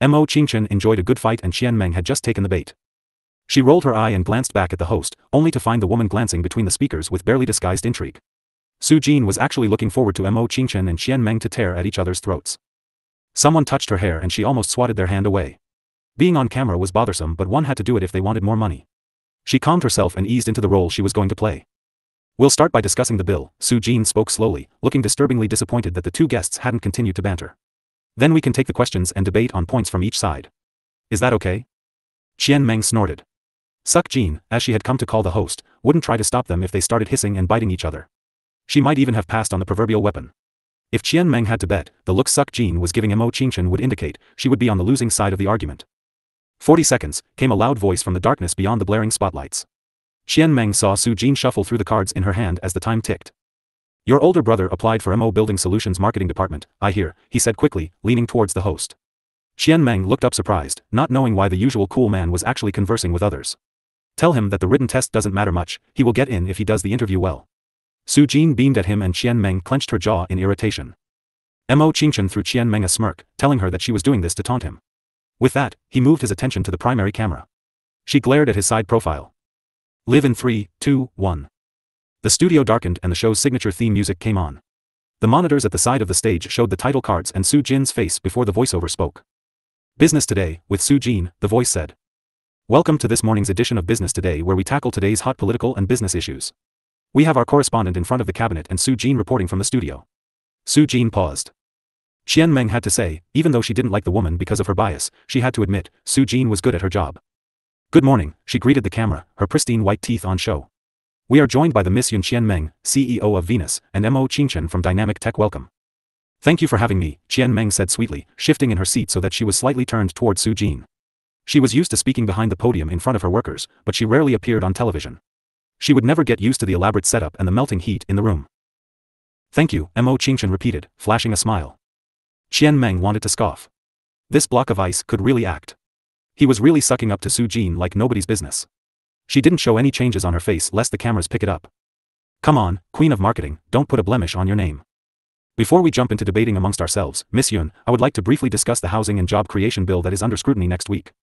Mo Qingchen enjoyed a good fight and Qian Meng had just taken the bait. She rolled her eye and glanced back at the host, only to find the woman glancing between the speakers with barely disguised intrigue. Su Jin was actually looking forward to Mo Qingchen and Qian Meng to tear at each other's throats. Someone touched her hair and she almost swatted their hand away. Being on camera was bothersome, but one had to do it if they wanted more money. She calmed herself and eased into the role she was going to play. We'll start by discussing the bill, Su Jin spoke slowly, looking disturbingly disappointed that the two guests hadn't continued to banter. Then we can take the questions and debate on points from each side. Is that okay? Qian Meng snorted. Suck Jin, as she had come to call the host, wouldn't try to stop them if they started hissing and biting each other. She might even have passed on the proverbial weapon. If Qian Meng had to bet, the look Suck Jin was giving Mo Qingchen would indicate she would be on the losing side of the argument. 40 seconds, came a loud voice from the darkness beyond the blaring spotlights. Qian Meng saw Su Jin shuffle through the cards in her hand as the time ticked. Your older brother applied for Mo Building Solutions marketing department, I hear, he said quickly, leaning towards the host. Qian Meng looked up surprised, not knowing why the usual cool man was actually conversing with others. Tell him that the written test doesn't matter much, he will get in if he does the interview well. Su Jin beamed at him and Qian Meng clenched her jaw in irritation. Mo Qingchen threw Qian Meng a smirk, telling her that she was doing this to taunt him. With that, he moved his attention to the primary camera. She glared at his side profile. Live in 3, 2, 1. The studio darkened and the show's signature theme music came on. The monitors at the side of the stage showed the title cards and Su Jin's face before the voiceover spoke. Business Today, with Su Jin, the voice said. Welcome to this morning's edition of Business Today, where we tackle today's hot political and business issues. We have our correspondent in front of the cabinet and Su Jin reporting from the studio. Su Jin paused. Qian Meng had to say, even though she didn't like the woman because of her bias, she had to admit, Su Jin was good at her job. Good morning, she greeted the camera, her pristine white teeth on show. We are joined by the Miss Yun Qian Meng, CEO of Venus, and Mo Qingchen from Dynamic Tech. Welcome. Thank you for having me, Qian Meng said sweetly, shifting in her seat so that she was slightly turned towards Su Jin. She was used to speaking behind the podium in front of her workers, but she rarely appeared on television. She would never get used to the elaborate setup and the melting heat in the room. Thank you, Mo Qingchen repeated, flashing a smile. Qian Meng wanted to scoff. This block of ice could really act. He was really sucking up to Su Jin like nobody's business. She didn't show any changes on her face lest the cameras pick it up. Come on, Queen of Marketing, don't put a blemish on your name. Before we jump into debating amongst ourselves, Miss Yun, I would like to briefly discuss the housing and job creation bill that is under scrutiny next week.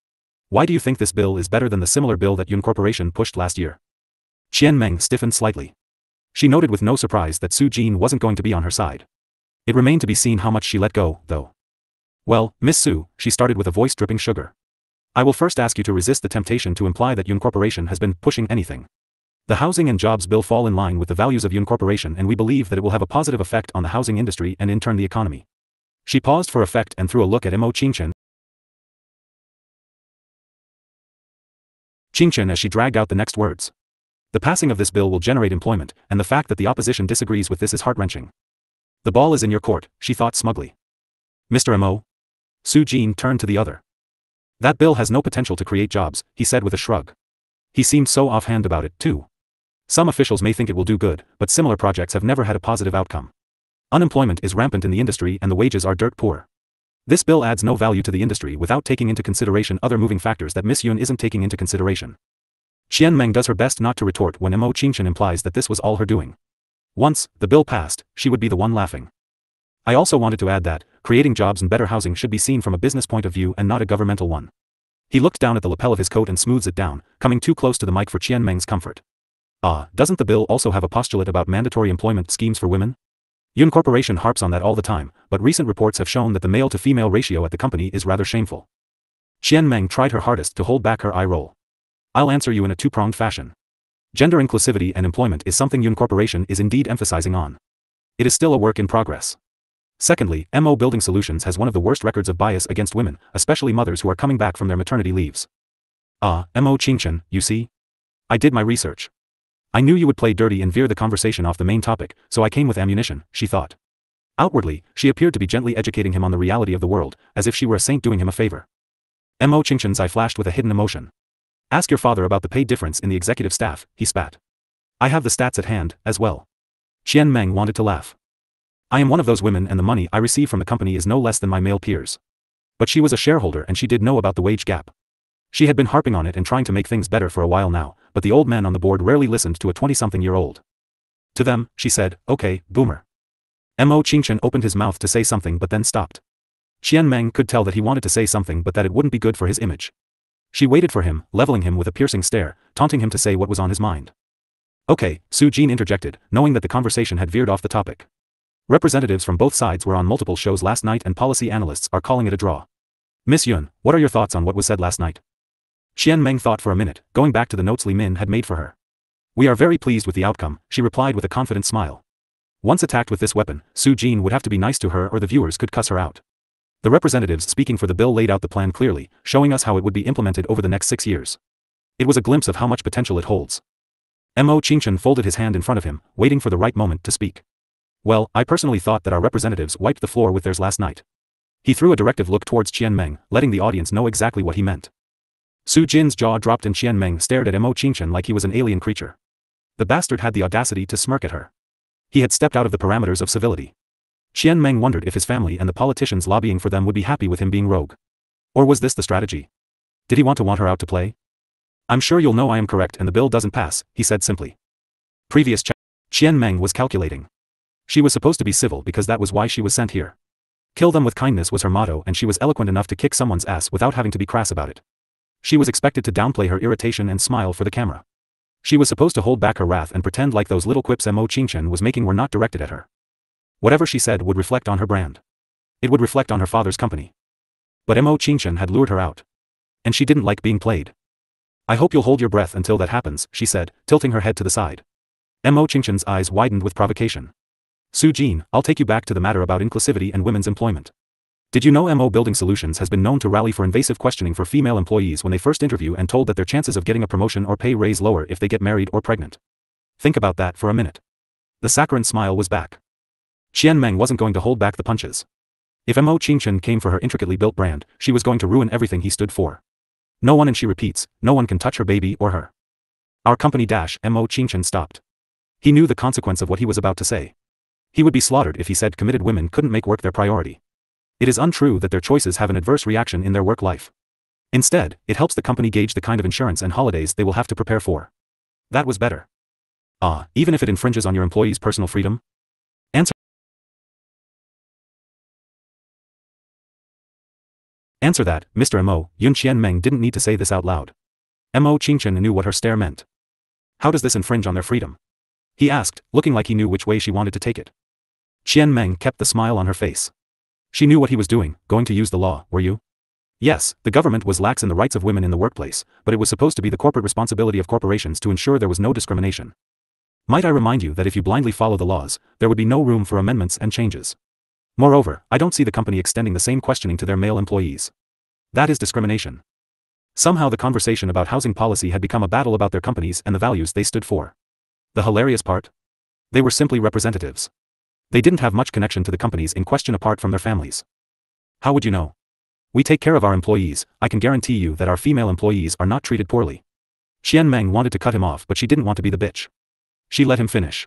Why do you think this bill is better than the similar bill that Yun Corporation pushed last year? Qian Meng stiffened slightly. She noted with no surprise that Su Jin wasn't going to be on her side. It remained to be seen how much she let go, though. Well, Miss Su, she started with a voice dripping sugar. I will first ask you to resist the temptation to imply that Yun Corporation has been pushing anything. The housing and jobs bill fall in line with the values of Yun Corporation and we believe that it will have a positive effect on the housing industry and in turn the economy. She paused for effect and threw a look at Mo Qingchen. Qingchen as she dragged out the next words. The passing of this bill will generate employment, and the fact that the opposition disagrees with this is heart-wrenching. The ball is in your court, she thought smugly. Mr. Mo? Su Jin turned to the other. That bill has no potential to create jobs, he said with a shrug. He seemed so offhand about it, too. Some officials may think it will do good, but similar projects have never had a positive outcome. Unemployment is rampant in the industry and the wages are dirt poor. This bill adds no value to the industry without taking into consideration other moving factors that Miss Yun isn't taking into consideration. Qian Meng does her best not to retort when Mo Qingchen implies that this was all her doing. Once the bill passed, she would be the one laughing. I also wanted to add that, creating jobs and better housing should be seen from a business point of view and not a governmental one. He looked down at the lapel of his coat and smooths it down, coming too close to the mic for Qian Meng's comfort. Doesn't the bill also have a postulate about mandatory employment schemes for women? Yun Corporation harps on that all the time, but recent reports have shown that the male-to-female ratio at the company is rather shameful. Qian Meng tried her hardest to hold back her eye roll. I'll answer you in a two-pronged fashion. Gender inclusivity and employment is something Yun Corporation is indeed emphasizing on. It is still a work in progress. Secondly, Mo Building Solutions has one of the worst records of bias against women, especially mothers who are coming back from their maternity leaves. Mo Qingchen, you see? I did my research. I knew you would play dirty and veer the conversation off the main topic, so I came with ammunition, she thought. Outwardly, she appeared to be gently educating him on the reality of the world, as if she were a saint doing him a favor. Mo Qingchen's eye flashed with a hidden emotion. Ask your father about the pay difference in the executive staff, he spat. I have the stats at hand, as well. Qian Meng wanted to laugh. I am one of those women and the money I receive from the company is no less than my male peers. But she was a shareholder and she did know about the wage gap. She had been harping on it and trying to make things better for a while now, but the old man on the board rarely listened to a 20-something-year-old. To them, she said, "Okay, boomer." Mo Qingchen opened his mouth to say something but then stopped. Qian Meng could tell that he wanted to say something but that it wouldn't be good for his image. She waited for him, leveling him with a piercing stare, taunting him to say what was on his mind. "Okay," Su Jin interjected, knowing that the conversation had veered off the topic. Representatives from both sides were on multiple shows last night and policy analysts are calling it a draw. "Miss Yun, what are your thoughts on what was said last night?" Qian Meng thought for a minute, going back to the notes Li Min had made for her. "We are very pleased with the outcome," she replied with a confident smile. Once attacked with this weapon, Su Jin would have to be nice to her or the viewers could cuss her out. The representatives speaking for the bill laid out the plan clearly, showing us how it would be implemented over the next 6 years. It was a glimpse of how much potential it holds. Mo Qingchen folded his hand in front of him, waiting for the right moment to speak. "Well, I personally thought that our representatives wiped the floor with theirs last night." He threw a directive look towards Qian Meng, letting the audience know exactly what he meant. Su Jin's jaw dropped and Qian Meng stared at Mo Qingchen like he was an alien creature. The bastard had the audacity to smirk at her. He had stepped out of the parameters of civility. Qian Meng wondered if his family and the politicians lobbying for them would be happy with him being rogue. Or was this the strategy? Did he want her out to play? "I'm sure you'll know I am correct and the bill doesn't pass," he said simply. Previous Qian Meng was calculating. She was supposed to be civil because that was why she was sent here. Kill them with kindness was her motto and she was eloquent enough to kick someone's ass without having to be crass about it. She was expected to downplay her irritation and smile for the camera. She was supposed to hold back her wrath and pretend like those little quips Mo Qingchen was making were not directed at her. Whatever she said would reflect on her brand. It would reflect on her father's company. But Mo Qingchen had lured her out. And she didn't like being played. "I hope you'll hold your breath until that happens," she said, tilting her head to the side. Mo Qingchen's eyes widened with provocation. "Su Jin, I'll take you back to the matter about inclusivity and women's employment. Did you know Mo Building Solutions has been known to rally for invasive questioning for female employees when they first interview and told that their chances of getting a promotion or pay raise lower if they get married or pregnant? Think about that for a minute." The saccharine smile was back. Qian Meng wasn't going to hold back the punches. If Mo Qingchen came for her intricately built brand, she was going to ruin everything he stood for. "No one," and she repeats, "no one can touch her baby or her. Our company dash." Mo Qingchen stopped. He knew the consequence of what he was about to say. He would be slaughtered if he said committed women couldn't make work their priority. It is untrue that their choices have an adverse reaction in their work life. Instead, it helps the company gauge the kind of insurance and holidays they will have to prepare for. That was better. Even if it infringes on your employees' personal freedom? Answer that, Mr. Mo. Yun Qian Meng didn't need to say this out loud. Mo Qingchen knew what her stare meant. How does this infringe on their freedom? He asked, looking like he knew which way she wanted to take it. Qian Meng kept the smile on her face. She knew what he was doing, going to use the law, were you? Yes, the government was lax in the rights of women in the workplace, but it was supposed to be the corporate responsibility of corporations to ensure there was no discrimination. Might I remind you that if you blindly follow the laws, there would be no room for amendments and changes. Moreover, I don't see the company extending the same questioning to their male employees. That is discrimination. Somehow the conversation about housing policy had become a battle about their companies and the values they stood for. The hilarious part? They were simply representatives. They didn't have much connection to the companies in question apart from their families. How would you know? We take care of our employees. I can guarantee you that our female employees are not treated poorly. Qian Meng wanted to cut him off but she didn't want to be the bitch. She let him finish.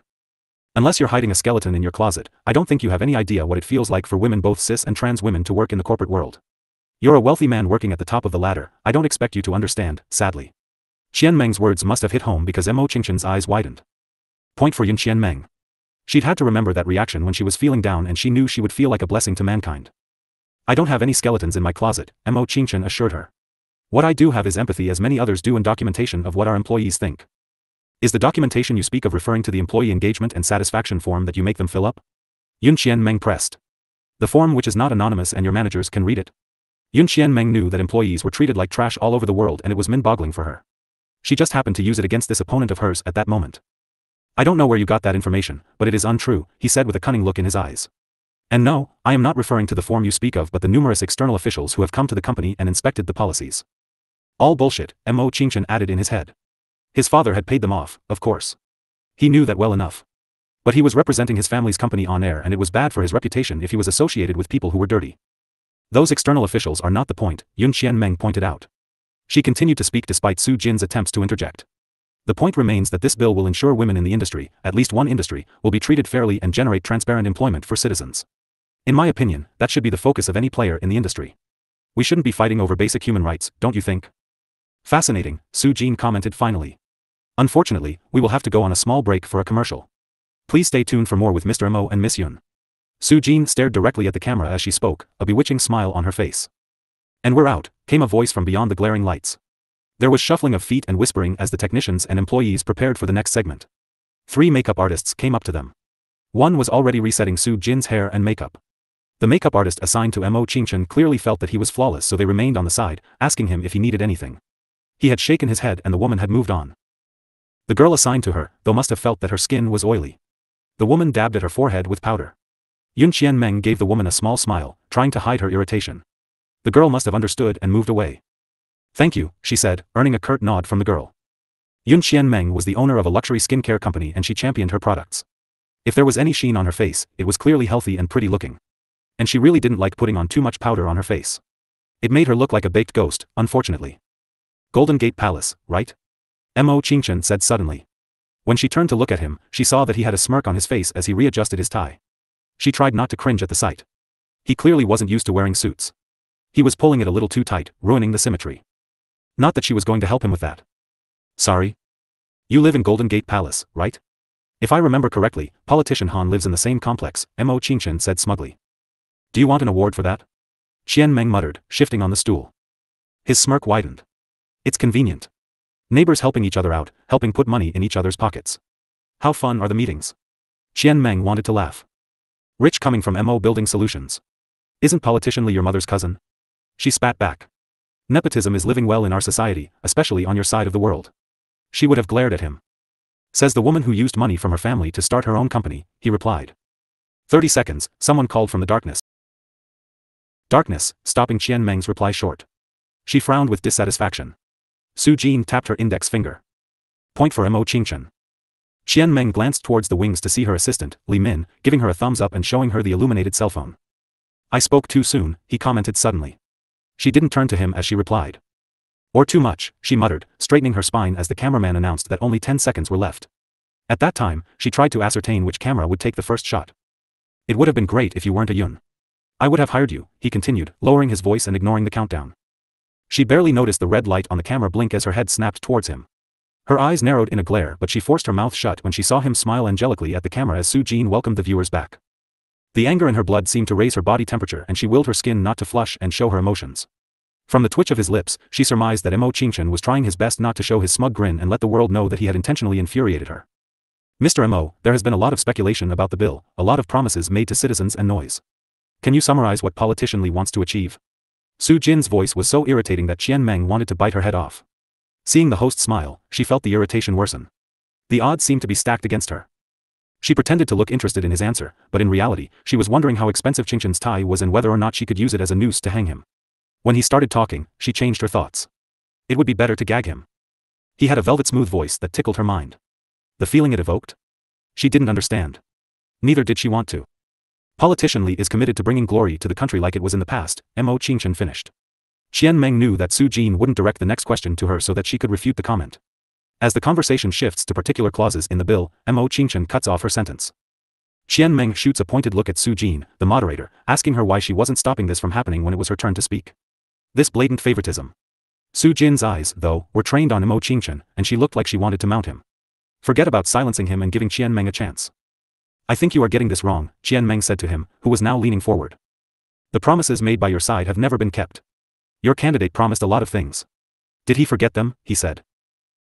Unless you're hiding a skeleton in your closet, I don't think you have any idea what it feels like for women, both cis and trans women, to work in the corporate world. You're a wealthy man working at the top of the ladder. I don't expect you to understand, sadly. Qian Meng's words must have hit home because Mo Qingchen's eyes widened. Point for Yun Qian Meng. She'd had to remember that reaction when she was feeling down and she knew she would feel like a blessing to mankind. I don't have any skeletons in my closet, Mo Qingchen assured her. What I do have is empathy, as many others do, and documentation of what our employees think. Is the documentation you speak of referring to the employee engagement and satisfaction form that you make them fill up? Yun Qian Meng pressed. The form which is not anonymous and your managers can read it. Yun Qian Meng knew that employees were treated like trash all over the world and it was mind-boggling for her. She just happened to use it against this opponent of hers at that moment. I don't know where you got that information, but it is untrue, he said with a cunning look in his eyes. And no, I am not referring to the form you speak of but the numerous external officials who have come to the company and inspected the policies. All bullshit, Mo Qingchen added in his head. His father had paid them off, of course. He knew that well enough. But he was representing his family's company on air and it was bad for his reputation if he was associated with people who were dirty. Those external officials are not the point, Yun Qian Meng pointed out. She continued to speak despite Su Jin's attempts to interject. The point remains that this bill will ensure women in the industry, at least one industry, will be treated fairly and generate transparent employment for citizens. In my opinion, that should be the focus of any player in the industry. We shouldn't be fighting over basic human rights, don't you think? Fascinating, Su Jin commented finally. Unfortunately, we will have to go on a small break for a commercial. Please stay tuned for more with Mr. Mo and Miss Yun. Su Jin stared directly at the camera as she spoke, a bewitching smile on her face. And we're out, came a voice from beyond the glaring lights. There was shuffling of feet and whispering as the technicians and employees prepared for the next segment. 3 makeup artists came up to them. One was already resetting Su Jin's hair and makeup. The makeup artist assigned to Mo Qingchen clearly felt that he was flawless, so they remained on the side, asking him if he needed anything. He had shaken his head and the woman had moved on. The girl assigned to her, though, must have felt that her skin was oily. The woman dabbed at her forehead with powder. Qian Meng gave the woman a small smile, trying to hide her irritation. The girl must have understood and moved away. Thank you, she said, earning a curt nod from the girl. Qian Meng was the owner of a luxury skincare company and she championed her products. If there was any sheen on her face, it was clearly healthy and pretty looking. And she really didn't like putting on too much powder on her face. It made her look like a baked ghost, unfortunately. Golden Gate Palace, right? Mo Qingchen said suddenly. When she turned to look at him, she saw that he had a smirk on his face as he readjusted his tie. She tried not to cringe at the sight. He clearly wasn't used to wearing suits. He was pulling it a little too tight, ruining the symmetry. Not that she was going to help him with that. Sorry? You live in Golden Gate Palace, right? If I remember correctly, politician Han lives in the same complex, Mo Qingchen said smugly. Do you want an award for that? Qian Meng muttered, shifting on the stool. His smirk widened. It's convenient. Neighbors helping each other out, helping put money in each other's pockets. How fun are the meetings? Qian Meng wanted to laugh. Rich coming from Mo Building Solutions. Isn't Politician Li your mother's cousin? She spat back. Nepotism is living well in our society, especially on your side of the world. She would have glared at him. Says the woman who used money from her family to start her own company, he replied. 30 seconds, someone called from the darkness. Darkness, stopping Qian Meng's reply short. She frowned with dissatisfaction. Su Jin tapped her index finger. Point for Mo Qingchen. Qian Meng glanced towards the wings to see her assistant, Li Min, giving her a thumbs up and showing her the illuminated cell phone. I spoke too soon, he commented suddenly. She didn't turn to him as she replied. Or too much, she muttered, straightening her spine as the cameraman announced that only 10 seconds were left. At that time, she tried to ascertain which camera would take the first shot. It would have been great if you weren't a Yun. I would have hired you, he continued, lowering his voice and ignoring the countdown. She barely noticed the red light on the camera blink as her head snapped towards him. Her eyes narrowed in a glare, but she forced her mouth shut when she saw him smile angelically at the camera as Su Jin welcomed the viewers back. The anger in her blood seemed to raise her body temperature and she willed her skin not to flush and show her emotions. From the twitch of his lips, she surmised that Mo Qingchen was trying his best not to show his smug grin and let the world know that he had intentionally infuriated her. Mr. Mo, there has been a lot of speculation about the bill, a lot of promises made to citizens and noise. Can you summarize what Politician Li wants to achieve? Su Jin's voice was so irritating that Qian Meng wanted to bite her head off. Seeing the host smile, she felt the irritation worsen. The odds seemed to be stacked against her. She pretended to look interested in his answer, but in reality, she was wondering how expensive Qingchen's tie was and whether or not she could use it as a noose to hang him. When he started talking, she changed her thoughts. It would be better to gag him. He had a velvet-smooth voice that tickled her mind. The feeling it evoked? She didn't understand. Neither did she want to. Politician Li is committed to bringing glory to the country like it was in the past, Mo Qingchen finished. Qian Meng knew that Su Jin wouldn't direct the next question to her so that she could refute the comment. As the conversation shifts to particular clauses in the bill, Mo Qingchen cuts off her sentence. Qian Meng shoots a pointed look at Su Jin, the moderator, asking her why she wasn't stopping this from happening when it was her turn to speak. This blatant favoritism. Su Jin's eyes, though, were trained on Mo Qingchen, and she looked like she wanted to mount him. Forget about silencing him and giving Qian Meng a chance. I think you are getting this wrong, Qian Meng said to him, who was now leaning forward. The promises made by your side have never been kept. Your candidate promised a lot of things. Did he forget them? He said.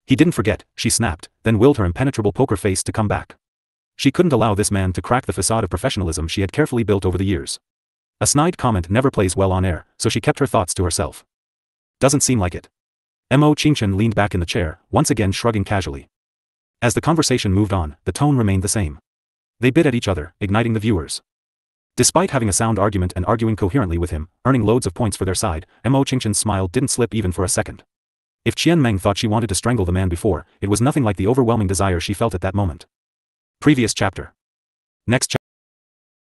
He didn't forget, she snapped, then willed her impenetrable poker face to come back. She couldn't allow this man to crack the facade of professionalism she had carefully built over the years. A snide comment never plays well on air, so she kept her thoughts to herself. Doesn't seem like it. Mo Qingchen leaned back in the chair, once again shrugging casually. As the conversation moved on, the tone remained the same. They bit at each other, igniting the viewers. Despite having a sound argument and arguing coherently with him, earning loads of points for their side, Mo Qingchen's smile didn't slip even for a second. If Qian Meng thought she wanted to strangle the man before, it was nothing like the overwhelming desire she felt at that moment. Previous chapter. Next chapter.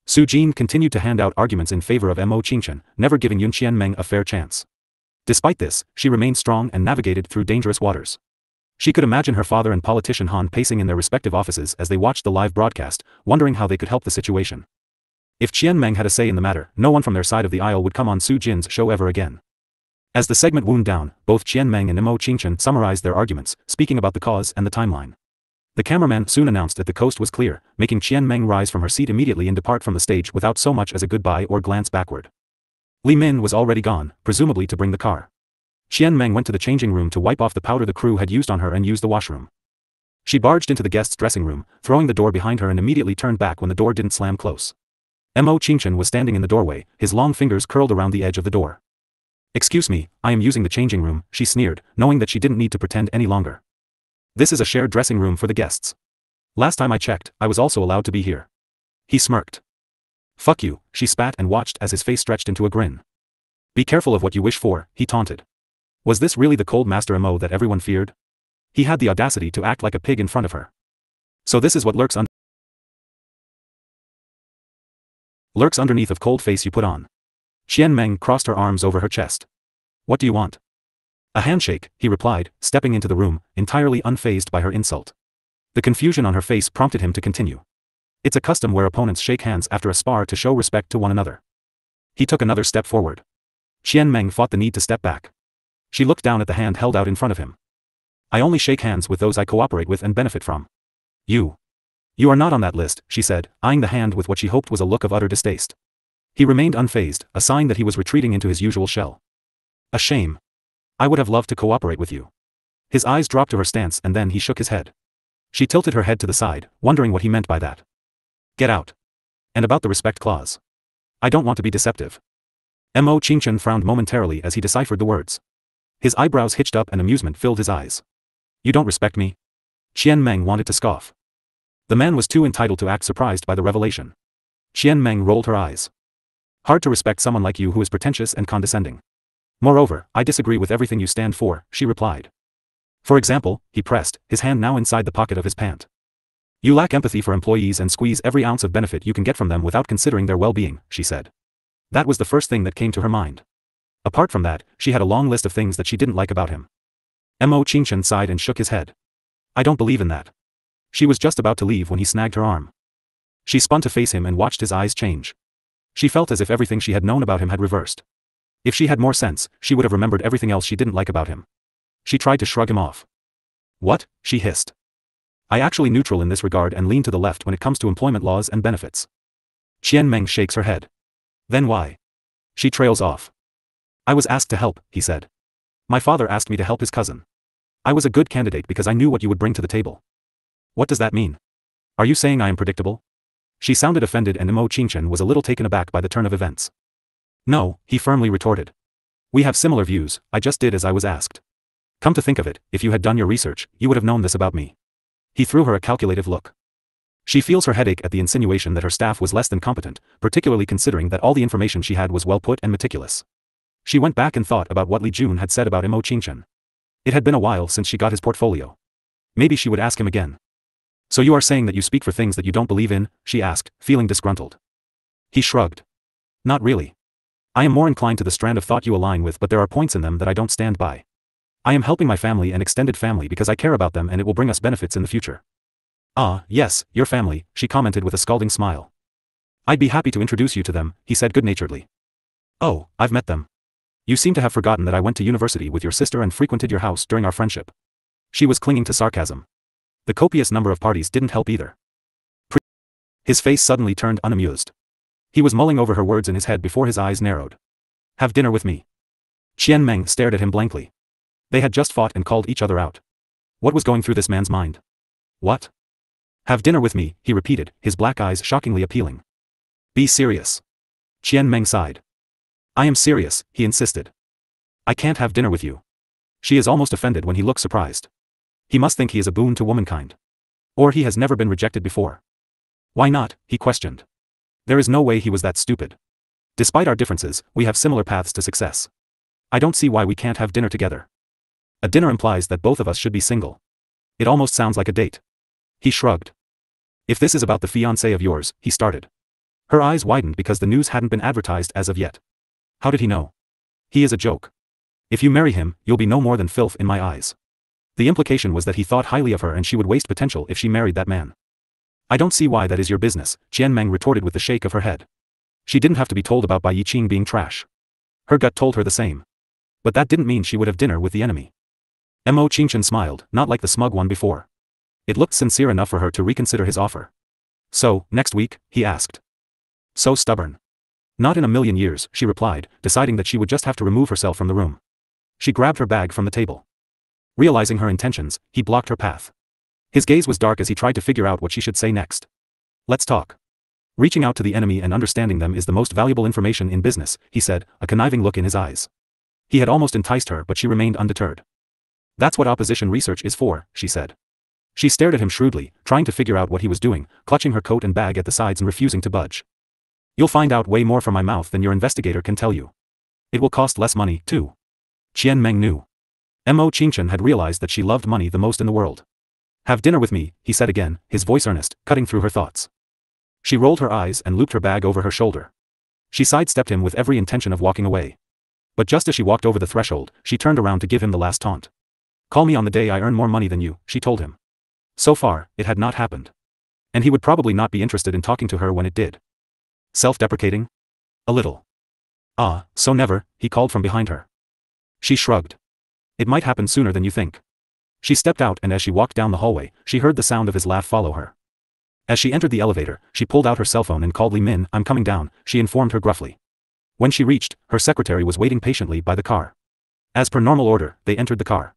Su Jin continued to hand out arguments in favor of Mo Qingchen, never giving Qian Meng a fair chance. Despite this, she remained strong and navigated through dangerous waters. She could imagine her father and politician Han pacing in their respective offices as they watched the live broadcast, wondering how they could help the situation. If Qian Meng had a say in the matter, no one from their side of the aisle would come on Su Jin's show ever again. As the segment wound down, both Qian Meng and Mo Qingchen summarized their arguments, speaking about the cause and the timeline. The cameraman soon announced that the coast was clear, making Qian Meng rise from her seat immediately and depart from the stage without so much as a goodbye or glance backward. Li Min was already gone, presumably to bring the car. Qian Meng went to the changing room to wipe off the powder the crew had used on her and use the washroom. She barged into the guest's dressing room, throwing the door behind her and immediately turned back when the door didn't slam close. Mo Qingchen was standing in the doorway, his long fingers curled around the edge of the door. "Excuse me, I am using the changing room," she sneered, knowing that she didn't need to pretend any longer. "This is a shared dressing room for the guests. Last time I checked, I was also allowed to be here." He smirked. "Fuck you," she spat and watched as his face stretched into a grin. "Be careful of what you wish for," he taunted. Was this really the cold master Mo that everyone feared? He had the audacity to act like a pig in front of her. So this is what lurks underneath of cold face you put on. Qian Meng crossed her arms over her chest. "What do you want?" "A handshake," he replied, stepping into the room, entirely unfazed by her insult. The confusion on her face prompted him to continue. "It's a custom where opponents shake hands after a spar to show respect to one another." He took another step forward. Qian Meng fought the need to step back. She looked down at the hand held out in front of him. "I only shake hands with those I cooperate with and benefit from. You are not on that list," she said, eyeing the hand with what she hoped was a look of utter distaste. He remained unfazed, a sign that he was retreating into his usual shell. "A shame. I would have loved to cooperate with you." His eyes dropped to her stance and then he shook his head. She tilted her head to the side, wondering what he meant by that. "Get out. And about the respect clause. I don't want to be deceptive." Mo Qingchen frowned momentarily as he deciphered the words. His eyebrows hitched up and amusement filled his eyes. "You don't respect me?" Qian Meng wanted to scoff. The man was too entitled to act surprised by the revelation. Qian Meng rolled her eyes. "Hard to respect someone like you who is pretentious and condescending. Moreover, I disagree with everything you stand for," she replied. "For example," he pressed, his hand now inside the pocket of his pant. "You lack empathy for employees and squeeze every ounce of benefit you can get from them without considering their well-being," she said. That was the first thing that came to her mind. Apart from that, she had a long list of things that she didn't like about him. Mo Qingchen sighed and shook his head. "I don't believe in that." She was just about to leave when he snagged her arm. She spun to face him and watched his eyes change. She felt as if everything she had known about him had reversed. If she had more sense, she would have remembered everything else she didn't like about him. She tried to shrug him off. "What?" she hissed. "I actually neutral in this regard and lean to the left when it comes to employment laws and benefits." Qian Meng shakes her head. "Then why?" She trails off. "I was asked to help," he said. "My father asked me to help his cousin. I was a good candidate because I knew what you would bring to the table." "What does that mean? Are you saying I am predictable?" She sounded offended and Mo Qingchen was a little taken aback by the turn of events. "No," he firmly retorted. "We have similar views, I just did as I was asked. Come to think of it, if you had done your research, you would have known this about me." He threw her a calculative look. She feels her headache at the insinuation that her staff was less than competent, particularly considering that all the information she had was well put and meticulous. She went back and thought about what Li Jun had said about Mo Qingchen. It had been a while since she got his portfolio. Maybe she would ask him again. "So you are saying that you speak for things that you don't believe in?" she asked, feeling disgruntled. He shrugged. "Not really. I am more inclined to the strand of thought you align with, but there are points in them that I don't stand by. I am helping my family and extended family because I care about them and it will bring us benefits in the future." "Ah, yes, your family," she commented with a scalding smile. "I'd be happy to introduce you to them," he said good-naturedly. "Oh, I've met them. You seem to have forgotten that I went to university with your sister and frequented your house during our friendship." She was clinging to sarcasm. The copious number of parties didn't help either. His face suddenly turned unamused. He was mulling over her words in his head before his eyes narrowed. "Have dinner with me." Qian Meng stared at him blankly. They had just fought and called each other out. What was going through this man's mind? "What?" "Have dinner with me," he repeated, his black eyes shockingly appealing. "Be serious." Qian Meng sighed. "I am serious," he insisted. "I can't have dinner with you." She is almost offended when he looks surprised. He must think he is a boon to womankind. Or he has never been rejected before. "Why not?" he questioned. There is no way he was that stupid. "Despite our differences, we have similar paths to success. I don't see why we can't have dinner together." A dinner implies that both of us should be single. It almost sounds like a date. He shrugged. "If this is about the fiancé of yours," he started. Her eyes widened because the news hadn't been advertised as of yet. How did he know? He is a joke. If you marry him, you'll be no more than filth in my eyes. The implication was that he thought highly of her and she would waste potential if she married that man. "I don't see why that is your business," Qian Meng retorted with a shake of her head. She didn't have to be told about Bai Yiqing being trash. Her gut told her the same. But that didn't mean she would have dinner with the enemy. Mo Qingchen smiled, not like the smug one before. It looked sincere enough for her to reconsider his offer. So, next week, he asked. So stubborn. Not in a million years, she replied, deciding that she would just have to remove herself from the room. She grabbed her bag from the table. Realizing her intentions, he blocked her path. His gaze was dark as he tried to figure out what she should say next. Let's talk. Reaching out to the enemy and understanding them is the most valuable information in business, he said, a conniving look in his eyes. He had almost enticed her, but she remained undeterred. That's what opposition research is for, she said. She stared at him shrewdly, trying to figure out what he was doing, clutching her coat and bag at the sides and refusing to budge. You'll find out way more from my mouth than your investigator can tell you. It will cost less money, too. Qian Meng knew. Mo Qingchen had realized that she loved money the most in the world. Have dinner with me, he said again, his voice earnest, cutting through her thoughts. She rolled her eyes and looped her bag over her shoulder. She sidestepped him with every intention of walking away. But just as she walked over the threshold, she turned around to give him the last taunt. Call me on the day I earn more money than you, she told him. So far, it had not happened. And he would probably not be interested in talking to her when it did. Self-deprecating? A little. Ah, so never, he called from behind her. She shrugged. It might happen sooner than you think. She stepped out and as she walked down the hallway, she heard the sound of his laugh follow her. As she entered the elevator, she pulled out her cell phone and called Li Min. I'm coming down, she informed her gruffly. When she reached, her secretary was waiting patiently by the car. As per normal order, they entered the car.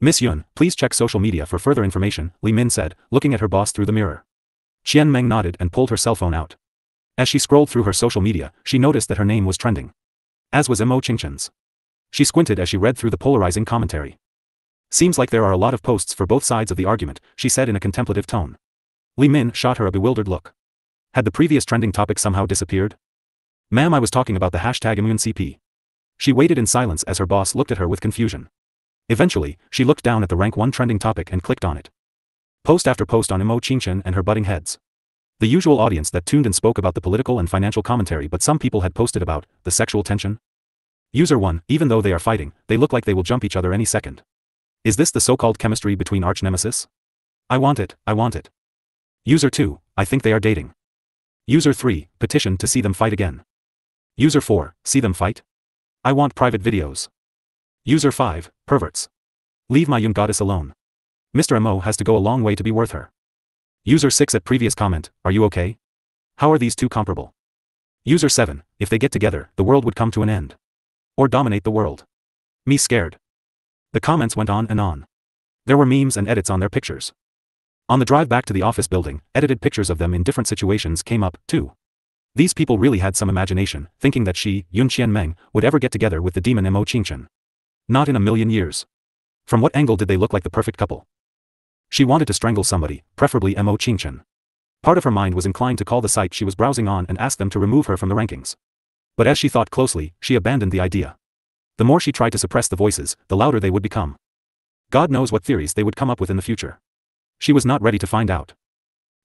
Miss Yun, please check social media for further information, Li Min said, looking at her boss through the mirror. Qian Meng nodded and pulled her cell phone out. As she scrolled through her social media, she noticed that her name was trending. As was Mo Qingchen's. She squinted as she read through the polarizing commentary. Seems like there are a lot of posts for both sides of the argument, she said in a contemplative tone. Li Min shot her a bewildered look. Had the previous trending topic somehow disappeared? Ma'am, I was talking about the hashtag #ImmuneCP. She waited in silence as her boss looked at her with confusion. Eventually, she looked down at the rank 1 trending topic and clicked on it. Post after post on Mo Qingchen and her budding heads. The usual audience that tuned and spoke about the political and financial commentary, but some people had posted about the sexual tension. User 1, even though they are fighting, they look like they will jump each other any second. Is this the so-called chemistry between arch-nemesis? I want it, I want it. User 2, I think they are dating. User 3, petition to see them fight again. User 4, see them fight? I want private videos. User 5, perverts. Leave my young goddess alone. Mr. Mo has to go a long way to be worth her. User 6 at previous comment, are you okay? How are these two comparable? User 7, if they get together, the world would come to an end. Or dominate the world. Me scared. The comments went on and on. There were memes and edits on their pictures. On the drive back to the office building, edited pictures of them in different situations came up, too. These people really had some imagination, thinking that she, Qian Meng, would ever get together with the demon Mo Qingchen. Not in a million years. From what angle did they look like the perfect couple? She wanted to strangle somebody, preferably Mo Qingchen. Part of her mind was inclined to call the site she was browsing on and ask them to remove her from the rankings. But as she thought closely, she abandoned the idea. The more she tried to suppress the voices, the louder they would become. God knows what theories they would come up with in the future. She was not ready to find out.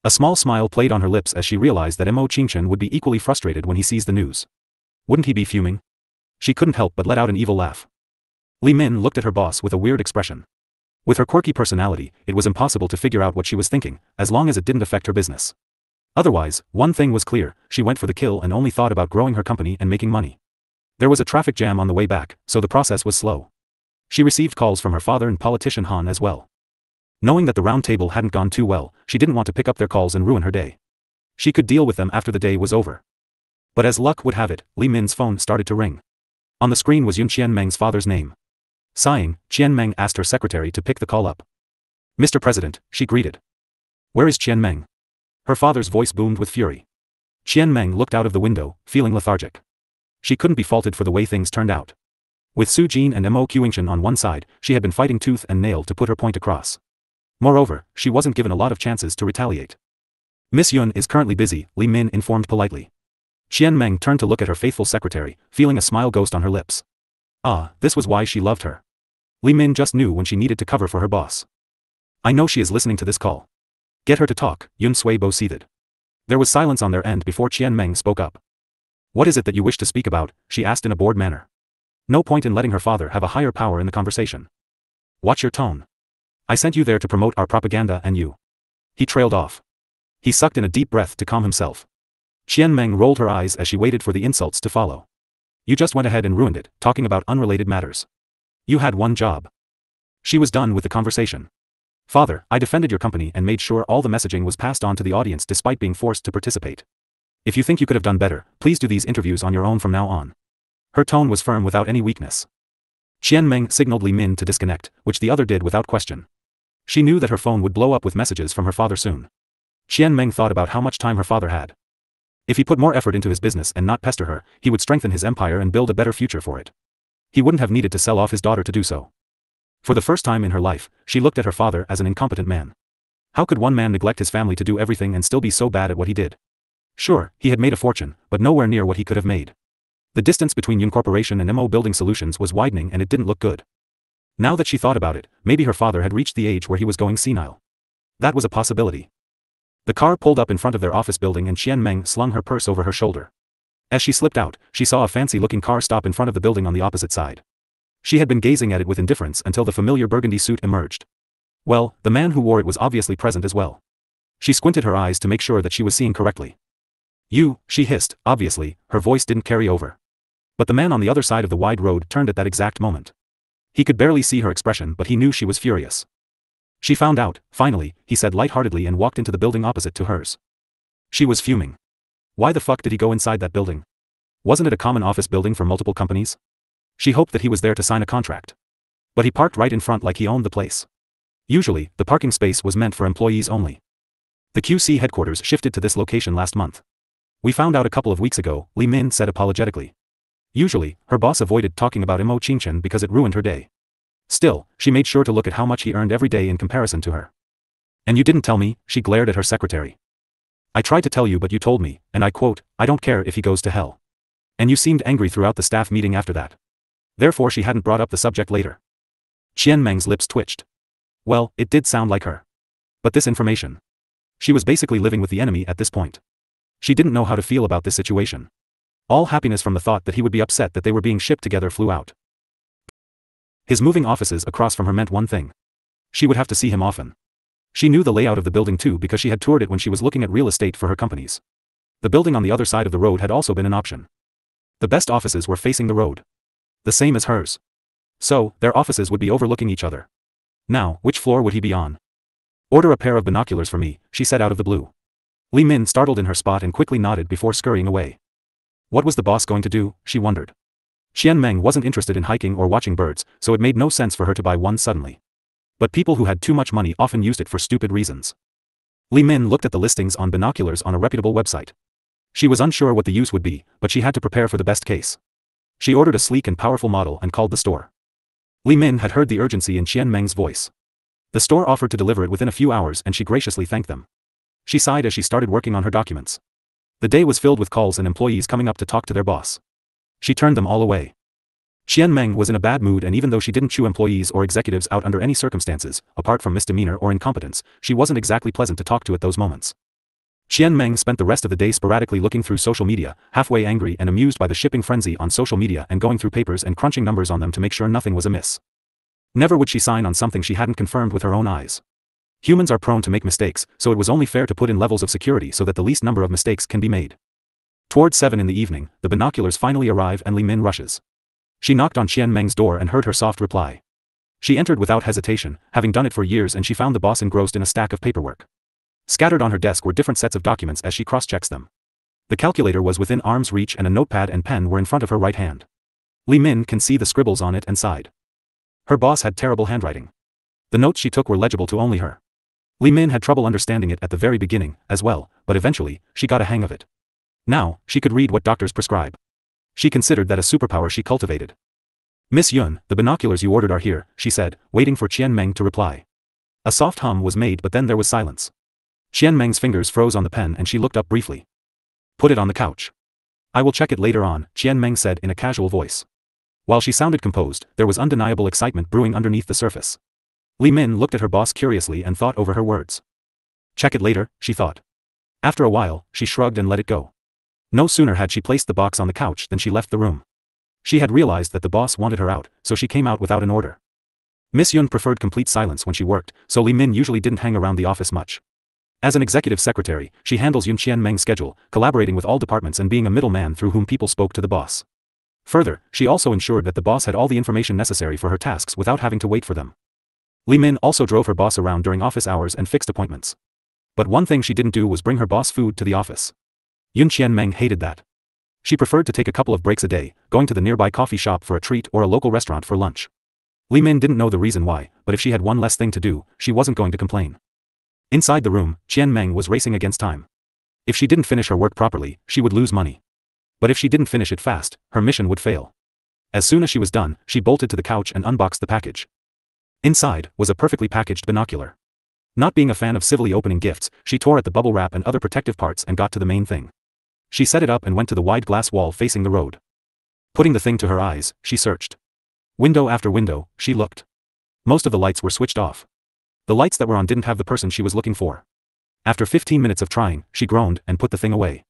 A small smile played on her lips as she realized that Mo Qingchen would be equally frustrated when he sees the news. Wouldn't he be fuming? She couldn't help but let out an evil laugh. Li Min looked at her boss with a weird expression. With her quirky personality, it was impossible to figure out what she was thinking, as long as it didn't affect her business. Otherwise, one thing was clear, she went for the kill and only thought about growing her company and making money. There was a traffic jam on the way back, so the process was slow. She received calls from her father and politician Han as well. Knowing that the round table hadn't gone too well, she didn't want to pick up their calls and ruin her day. She could deal with them after the day was over. But as luck would have it, Li Min's phone started to ring. On the screen was Qian Meng's father's name. Sighing, Qian Meng asked her secretary to pick the call up. Mr. President, she greeted. Where is Qian Meng? Her father's voice boomed with fury. Qian Meng looked out of the window, feeling lethargic. She couldn't be faulted for the way things turned out. With Su Jin and Mo Qingchen on one side, she had been fighting tooth and nail to put her point across. Moreover, she wasn't given a lot of chances to retaliate. Miss Yun is currently busy, Li Min informed politely. Qian Meng turned to look at her faithful secretary, feeling a smile ghost on her lips. Ah, this was why she loved her. Li Min just knew when she needed to cover for her boss. I know she is listening to this call. Get her to talk, Yun Suibo seethed. There was silence on their end before Qian Meng spoke up. What is it that you wish to speak about? She asked in a bored manner. No point in letting her father have a higher power in the conversation. Watch your tone. I sent you there to promote our propaganda and you. He trailed off. He sucked in a deep breath to calm himself. Qian Meng rolled her eyes as she waited for the insults to follow. You just went ahead and ruined it, talking about unrelated matters. You had one job. She was done with the conversation. Father, I defended your company and made sure all the messaging was passed on to the audience despite being forced to participate. If you think you could have done better, please do these interviews on your own from now on. Her tone was firm without any weakness. Qian Meng signaled Li Min to disconnect, which the other did without question. She knew that her phone would blow up with messages from her father soon. Qian Meng thought about how much time her father had. If he put more effort into his business and not pester her, he would strengthen his empire and build a better future for it. He wouldn't have needed to sell off his daughter to do so. For the first time in her life, she looked at her father as an incompetent man. How could one man neglect his family to do everything and still be so bad at what he did? Sure, he had made a fortune, but nowhere near what he could have made. The distance between Yun Corporation and MO Building Solutions was widening and it didn't look good. Now that she thought about it, maybe her father had reached the age where he was going senile. That was a possibility. The car pulled up in front of their office building and Qian Meng slung her purse over her shoulder. As she slipped out, she saw a fancy-looking car stop in front of the building on the opposite side. She had been gazing at it with indifference until the familiar burgundy suit emerged. Well, the man who wore it was obviously present as well. She squinted her eyes to make sure that she was seeing correctly. You, she hissed, obviously, her voice didn't carry over. But the man on the other side of the wide road turned at that exact moment. He could barely see her expression but he knew she was furious. She found out, finally, he said lightheartedly and walked into the building opposite to hers. She was fuming. Why the fuck did he go inside that building? Wasn't it a common office building for multiple companies? She hoped that he was there to sign a contract. But he parked right in front like he owned the place. Usually, the parking space was meant for employees only. The QC headquarters shifted to this location last month. We found out a couple of weeks ago, Li Min said apologetically. Usually, her boss avoided talking about Mo Qingchen because it ruined her day. Still, she made sure to look at how much he earned every day in comparison to her. And you didn't tell me, she glared at her secretary. I tried to tell you but you told me, and I quote, I don't care if he goes to hell. And you seemed angry throughout the staff meeting after that. Therefore she hadn't brought up the subject later. Qian Meng's lips twitched. Well, it did sound like her. But this information. She was basically living with the enemy at this point. She didn't know how to feel about this situation. All happiness from the thought that he would be upset that they were being shipped together flew out. His moving offices across from her meant one thing. She would have to see him often. She knew the layout of the building too because she had toured it when she was looking at real estate for her companies. The building on the other side of the road had also been an option. The best offices were facing the road. The same as hers. So, their offices would be overlooking each other. Now, which floor would he be on? Order a pair of binoculars for me, she said out of the blue. Li Min startled in her spot and quickly nodded before scurrying away. What was the boss going to do, she wondered. Qian Meng wasn't interested in hiking or watching birds, so it made no sense for her to buy one suddenly. But people who had too much money often used it for stupid reasons. Li Min looked at the listings on binoculars on a reputable website. She was unsure what the use would be, but she had to prepare for the best case. She ordered a sleek and powerful model and called the store. Li Min had heard the urgency in Qian Meng's voice. The store offered to deliver it within a few hours and she graciously thanked them. She sighed as she started working on her documents. The day was filled with calls and employees coming up to talk to their boss. She turned them all away. Qian Meng was in a bad mood and even though she didn't chew employees or executives out under any circumstances, apart from misdemeanor or incompetence, she wasn't exactly pleasant to talk to at those moments. Qian Meng spent the rest of the day sporadically looking through social media, halfway angry and amused by the shipping frenzy on social media and going through papers and crunching numbers on them to make sure nothing was amiss. Never would she sign on something she hadn't confirmed with her own eyes. Humans are prone to make mistakes, so it was only fair to put in levels of security so that the least number of mistakes can be made. Toward 7 in the evening, the binoculars finally arrive and Li Min rushes. She knocked on Qian Meng's door and heard her soft reply. She entered without hesitation, having done it for years, and she found the boss engrossed in a stack of paperwork. Scattered on her desk were different sets of documents as she cross-checks them. The calculator was within arm's reach and a notepad and pen were in front of her right hand. Li Min can see the scribbles on it and sighed. Her boss had terrible handwriting. The notes she took were legible to only her. Li Min had trouble understanding it at the very beginning, as well, but eventually, she got a hang of it. Now, she could read what doctors prescribe. She considered that a superpower she cultivated. Miss Yun, the binoculars you ordered are here, she said, waiting for Qian Meng to reply. A soft hum was made but then there was silence. Qian Meng's fingers froze on the pen and she looked up briefly. Put it on the couch. I will check it later on, Qian Meng said in a casual voice. While she sounded composed, there was undeniable excitement brewing underneath the surface. Li Min looked at her boss curiously and thought over her words. Check it later, she thought. After a while, she shrugged and let it go. No sooner had she placed the box on the couch than she left the room. She had realized that the boss wanted her out, so she came out without an order. Miss Yun preferred complete silence when she worked, so Li Min usually didn't hang around the office much. As an executive secretary, she handles Qian Meng's schedule, collaborating with all departments and being a middleman through whom people spoke to the boss. Further, she also ensured that the boss had all the information necessary for her tasks without having to wait for them. Li Min also drove her boss around during office hours and fixed appointments. But one thing she didn't do was bring her boss food to the office. Qian Meng hated that. She preferred to take a couple of breaks a day, going to the nearby coffee shop for a treat or a local restaurant for lunch. Li Min didn't know the reason why, but if she had one less thing to do, she wasn't going to complain. Inside the room, Qian Meng was racing against time. If she didn't finish her work properly, she would lose money. But if she didn't finish it fast, her mission would fail. As soon as she was done, she bolted to the couch and unboxed the package. Inside was a perfectly packaged binocular. Not being a fan of civilly opening gifts, she tore at the bubble wrap and other protective parts and got to the main thing. She set it up and went to the wide glass wall facing the road. Putting the thing to her eyes, she searched. Window after window, she looked. Most of the lights were switched off. The lights that were on didn't have the person she was looking for. After 15 minutes of trying, she groaned and put the thing away.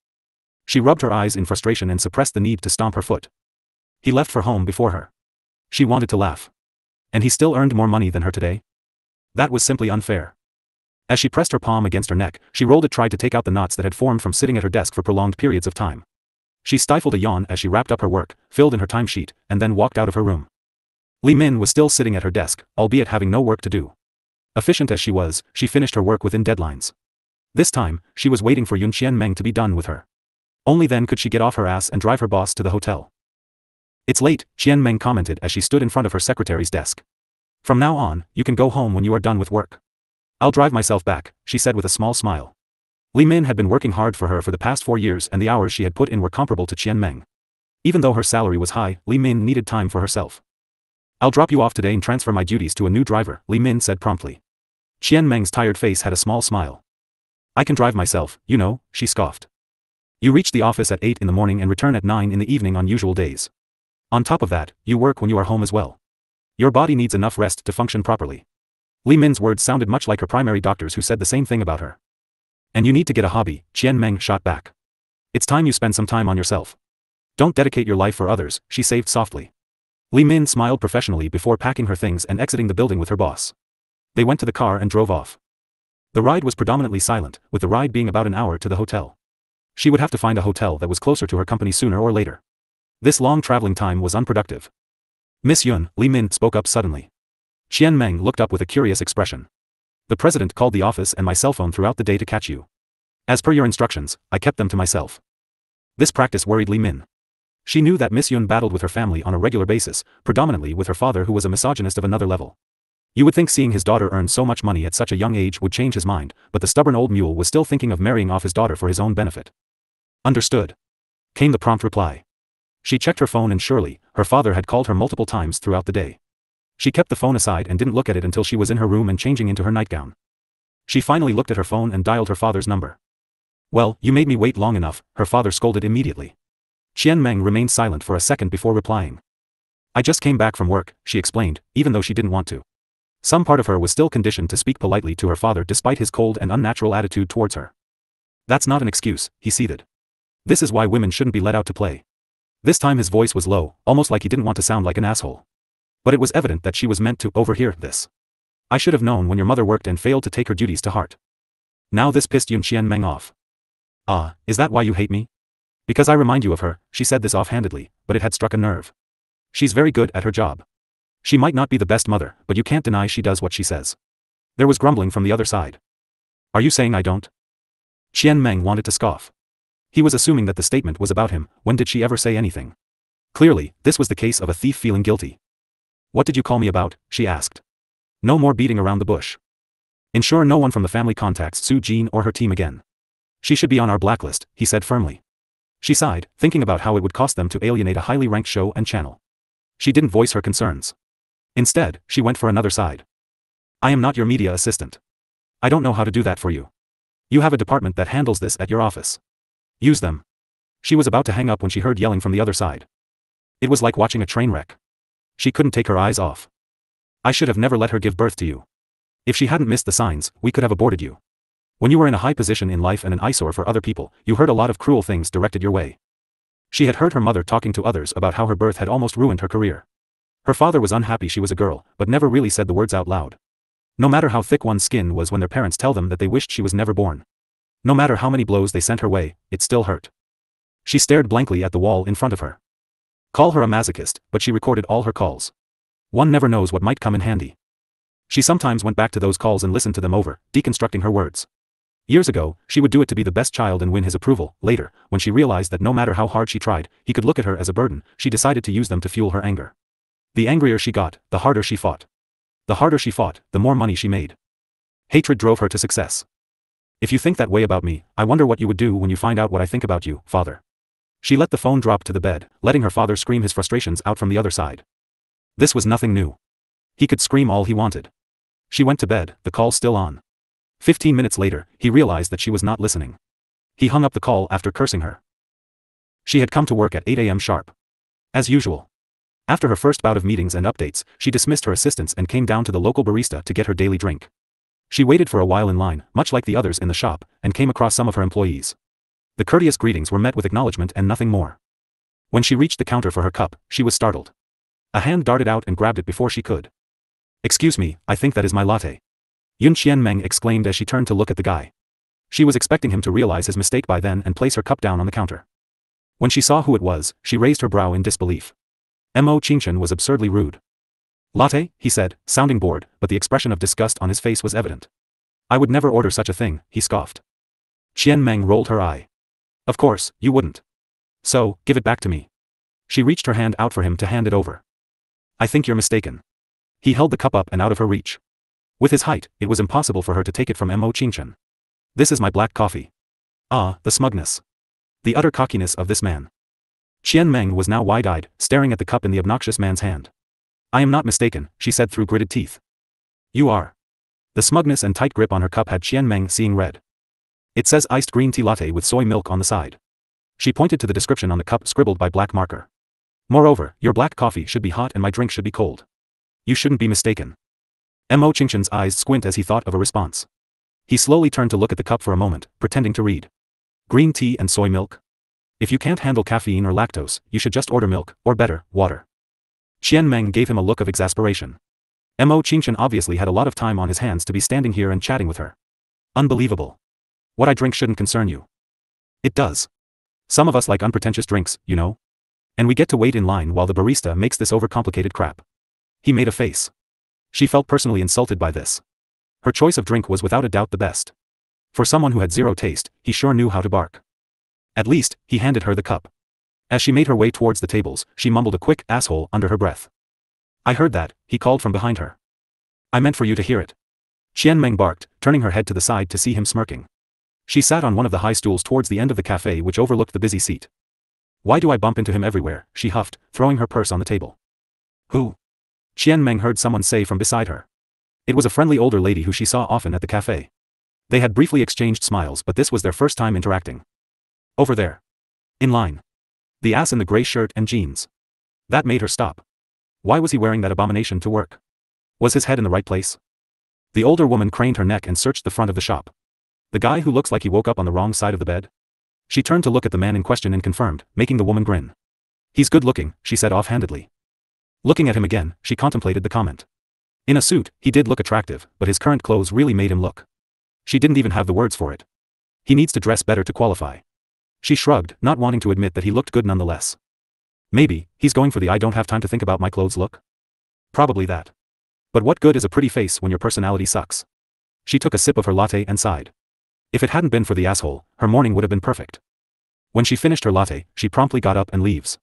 She rubbed her eyes in frustration and suppressed the need to stomp her foot. He left for home before her. She wanted to laugh. And he still earned more money than her today? That was simply unfair. As she pressed her palm against her neck, she rolled it, tried to take out the knots that had formed from sitting at her desk for prolonged periods of time. She stifled a yawn as she wrapped up her work, filled in her timesheet, and then walked out of her room. Li Min was still sitting at her desk, albeit having no work to do. Efficient as she was, she finished her work within deadlines. This time, she was waiting for Qian Meng to be done with her. Only then could she get off her ass and drive her boss to the hotel. It's late, Qian Meng commented as she stood in front of her secretary's desk. From now on, you can go home when you are done with work. I'll drive myself back, she said with a small smile. Li Min had been working hard for her for the past 4 years and the hours she had put in were comparable to Qian Meng. Even though her salary was high, Li Min needed time for herself. I'll drop you off today and transfer my duties to a new driver, Li Min said promptly. Qian Meng's tired face had a small smile. I can drive myself, you know, she scoffed. You reach the office at 8 in the morning and return at 9 in the evening on usual days. On top of that, you work when you are home as well. Your body needs enough rest to function properly. Li Min's words sounded much like her primary doctors who said the same thing about her. And you need to get a hobby, Qian Meng shot back. It's time you spend some time on yourself. Don't dedicate your life for others, she saved softly. Li Min smiled professionally before packing her things and exiting the building with her boss. They went to the car and drove off. The ride was predominantly silent, with the ride being about an hour to the hotel. She would have to find a hotel that was closer to her company sooner or later. This long traveling time was unproductive. Miss Yun, Li Min spoke up suddenly. Qian Meng looked up with a curious expression. The president called the office and my cell phone throughout the day to catch you. As per your instructions, I kept them to myself. This practice worried Li Min. She knew that Miss Yun battled with her family on a regular basis, predominantly with her father who was a misogynist of another level. You would think seeing his daughter earn so much money at such a young age would change his mind, but the stubborn old mule was still thinking of marrying off his daughter for his own benefit. Understood. Came the prompt reply. She checked her phone and surely, her father had called her multiple times throughout the day. She kept the phone aside and didn't look at it until she was in her room and changing into her nightgown. She finally looked at her phone and dialed her father's number. Well, you made me wait long enough, her father scolded immediately. Qian Meng remained silent for a second before replying. I just came back from work, she explained, even though she didn't want to. Some part of her was still conditioned to speak politely to her father despite his cold and unnatural attitude towards her. That's not an excuse, he seethed. This is why women shouldn't be let out to play. This time his voice was low, almost like he didn't want to sound like an asshole. But it was evident that she was meant to overhear this. I should have known when your mother worked and failed to take her duties to heart. Now this pissed Qian Meng off. Ah, is that why you hate me? Because I remind you of her, she said this offhandedly, but it had struck a nerve. She's very good at her job. She might not be the best mother, but you can't deny she does what she says. There was grumbling from the other side. Are you saying I don't? Qian Meng wanted to scoff. He was assuming that the statement was about him. When did she ever say anything? Clearly, this was the case of a thief feeling guilty. What did you call me about? She asked. No more beating around the bush. Ensure no one from the family contacts Su Jin or her team again. She should be on our blacklist, he said firmly. She sighed, thinking about how it would cost them to alienate a highly ranked show and channel. She didn't voice her concerns. Instead, she went for another side. I am not your media assistant. I don't know how to do that for you. You have a department that handles this at your office. Use them. She was about to hang up when she heard yelling from the other side. It was like watching a train wreck. She couldn't take her eyes off. I should have never let her give birth to you. If she hadn't missed the signs, we could have aborted you. When you were in a high position in life and an eyesore for other people, you heard a lot of cruel things directed your way. She had heard her mother talking to others about how her birth had almost ruined her career. Her father was unhappy she was a girl, but never really said the words out loud. No matter how thick one's skin was when their parents tell them that they wished she was never born. No matter how many blows they sent her way, it still hurt. She stared blankly at the wall in front of her. Call her a masochist, but she recorded all her calls. One never knows what might come in handy. She sometimes went back to those calls and listened to them over, deconstructing her words. Years ago, she would do it to be the best child and win his approval. Later, when she realized that no matter how hard she tried, he could look at her as a burden, she decided to use them to fuel her anger. The angrier she got, the harder she fought. The harder she fought, the more money she made. Hatred drove her to success. If you think that way about me, I wonder what you would do when you find out what I think about you, father. She let the phone drop to the bed, letting her father scream his frustrations out from the other side. This was nothing new. He could scream all he wanted. She went to bed, the call still on. 15 minutes later, he realized that she was not listening. He hung up the call after cursing her. She had come to work at 8 a.m. sharp. As usual. After her first bout of meetings and updates, she dismissed her assistants and came down to the local barista to get her daily drink. She waited for a while in line, much like the others in the shop, and came across some of her employees. The courteous greetings were met with acknowledgement and nothing more. When she reached the counter for her cup, she was startled. A hand darted out and grabbed it before she could. "Excuse me, I think that is my latte," Qian Meng exclaimed as she turned to look at the guy. She was expecting him to realize his mistake by then and place her cup down on the counter. When she saw who it was, she raised her brow in disbelief. Mo Qingchen was absurdly rude. "Latte," he said, sounding bored, but the expression of disgust on his face was evident. "I would never order such a thing," he scoffed. Qian Meng rolled her eye. "Of course, you wouldn't. So, give it back to me." She reached her hand out for him to hand it over. "I think you're mistaken." He held the cup up and out of her reach. With his height, it was impossible for her to take it from Mo Qingchen. "This is my black coffee." Ah, the smugness. The utter cockiness of this man. Qian Meng was now wide-eyed, staring at the cup in the obnoxious man's hand. "I am not mistaken," she said through gritted teeth. "You are." The smugness and tight grip on her cup had Qian Meng seeing red. "It says iced green tea latte with soy milk on the side." She pointed to the description on the cup scribbled by black marker. "Moreover, your black coffee should be hot and my drink should be cold. You shouldn't be mistaken." Mo Qingchen's eyes squint as he thought of a response. He slowly turned to look at the cup for a moment, pretending to read. "Green tea and soy milk? If you can't handle caffeine or lactose, you should just order milk, or better, water." Qian Meng gave him a look of exasperation. Mo Qingchen obviously had a lot of time on his hands to be standing here and chatting with her. Unbelievable. "What I drink shouldn't concern you." "It does. Some of us like unpretentious drinks, you know? And we get to wait in line while the barista makes this overcomplicated crap." He made a face. She felt personally insulted by this. Her choice of drink was without a doubt the best. For someone who had zero taste, he sure knew how to bark. At least, he handed her the cup. As she made her way towards the tables, she mumbled a quick asshole under her breath. "I heard that," he called from behind her. "I meant for you to hear it." Qian Meng barked, turning her head to the side to see him smirking. She sat on one of the high stools towards the end of the cafe which overlooked the busy seat. "Why do I bump into him everywhere?" she huffed, throwing her purse on the table. "Who?" Qian Meng heard someone say from beside her. It was a friendly older lady who she saw often at the cafe. They had briefly exchanged smiles, but this was their first time interacting. "Over there. In line. The ass in the gray shirt and jeans." That made her stop. Why was he wearing that abomination to work? Was his head in the right place? The older woman craned her neck and searched the front of the shop. "The guy who looks like he woke up on the wrong side of the bed?" She turned to look at the man in question and confirmed, making the woman grin. "He's good looking," she said offhandedly. Looking at him again, she contemplated the comment. In a suit, he did look attractive, but his current clothes really made him look. She didn't even have the words for it. He needs to dress better to qualify. She shrugged, not wanting to admit that he looked good nonetheless. Maybe, he's going for the "I don't have time to think about my clothes" look? Probably that. But what good is a pretty face when your personality sucks? She took a sip of her latte and sighed. If it hadn't been for the asshole, her morning would have been perfect. When she finished her latte, she promptly got up and leaves.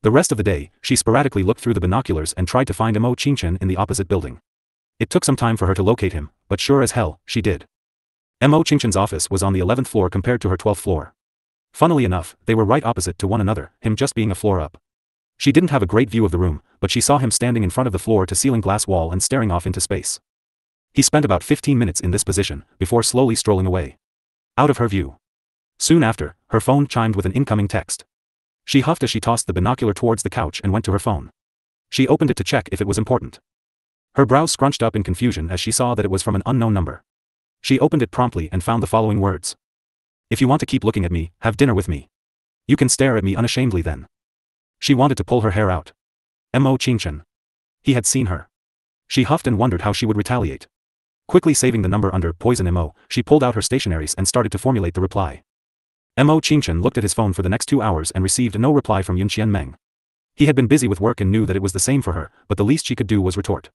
The rest of the day, she sporadically looked through the binoculars and tried to find Mo Qingchen in the opposite building. It took some time for her to locate him, but sure as hell, she did. Mo Qingchen's office was on the 11th floor compared to her 12th floor. Funnily enough, they were right opposite to one another, him just being a floor up. She didn't have a great view of the room, but she saw him standing in front of the floor-to-ceiling glass wall and staring off into space. He spent about 15 minutes in this position, before slowly strolling away. Out of her view. Soon after, her phone chimed with an incoming text. She huffed as she tossed the binocular towards the couch and went to her phone. She opened it to check if it was important. Her brows scrunched up in confusion as she saw that it was from an unknown number. She opened it promptly and found the following words. "If you want to keep looking at me, have dinner with me. You can stare at me unashamedly then." She wanted to pull her hair out. Mo Qingchen. He had seen her. She huffed and wondered how she would retaliate. Quickly saving the number under poison mo, she pulled out her stationaries and started to formulate the reply. Mo Qingchen looked at his phone for the next 2 hours and received no reply from Qian Meng. He had been busy with work and knew that it was the same for her, but the least she could do was retort.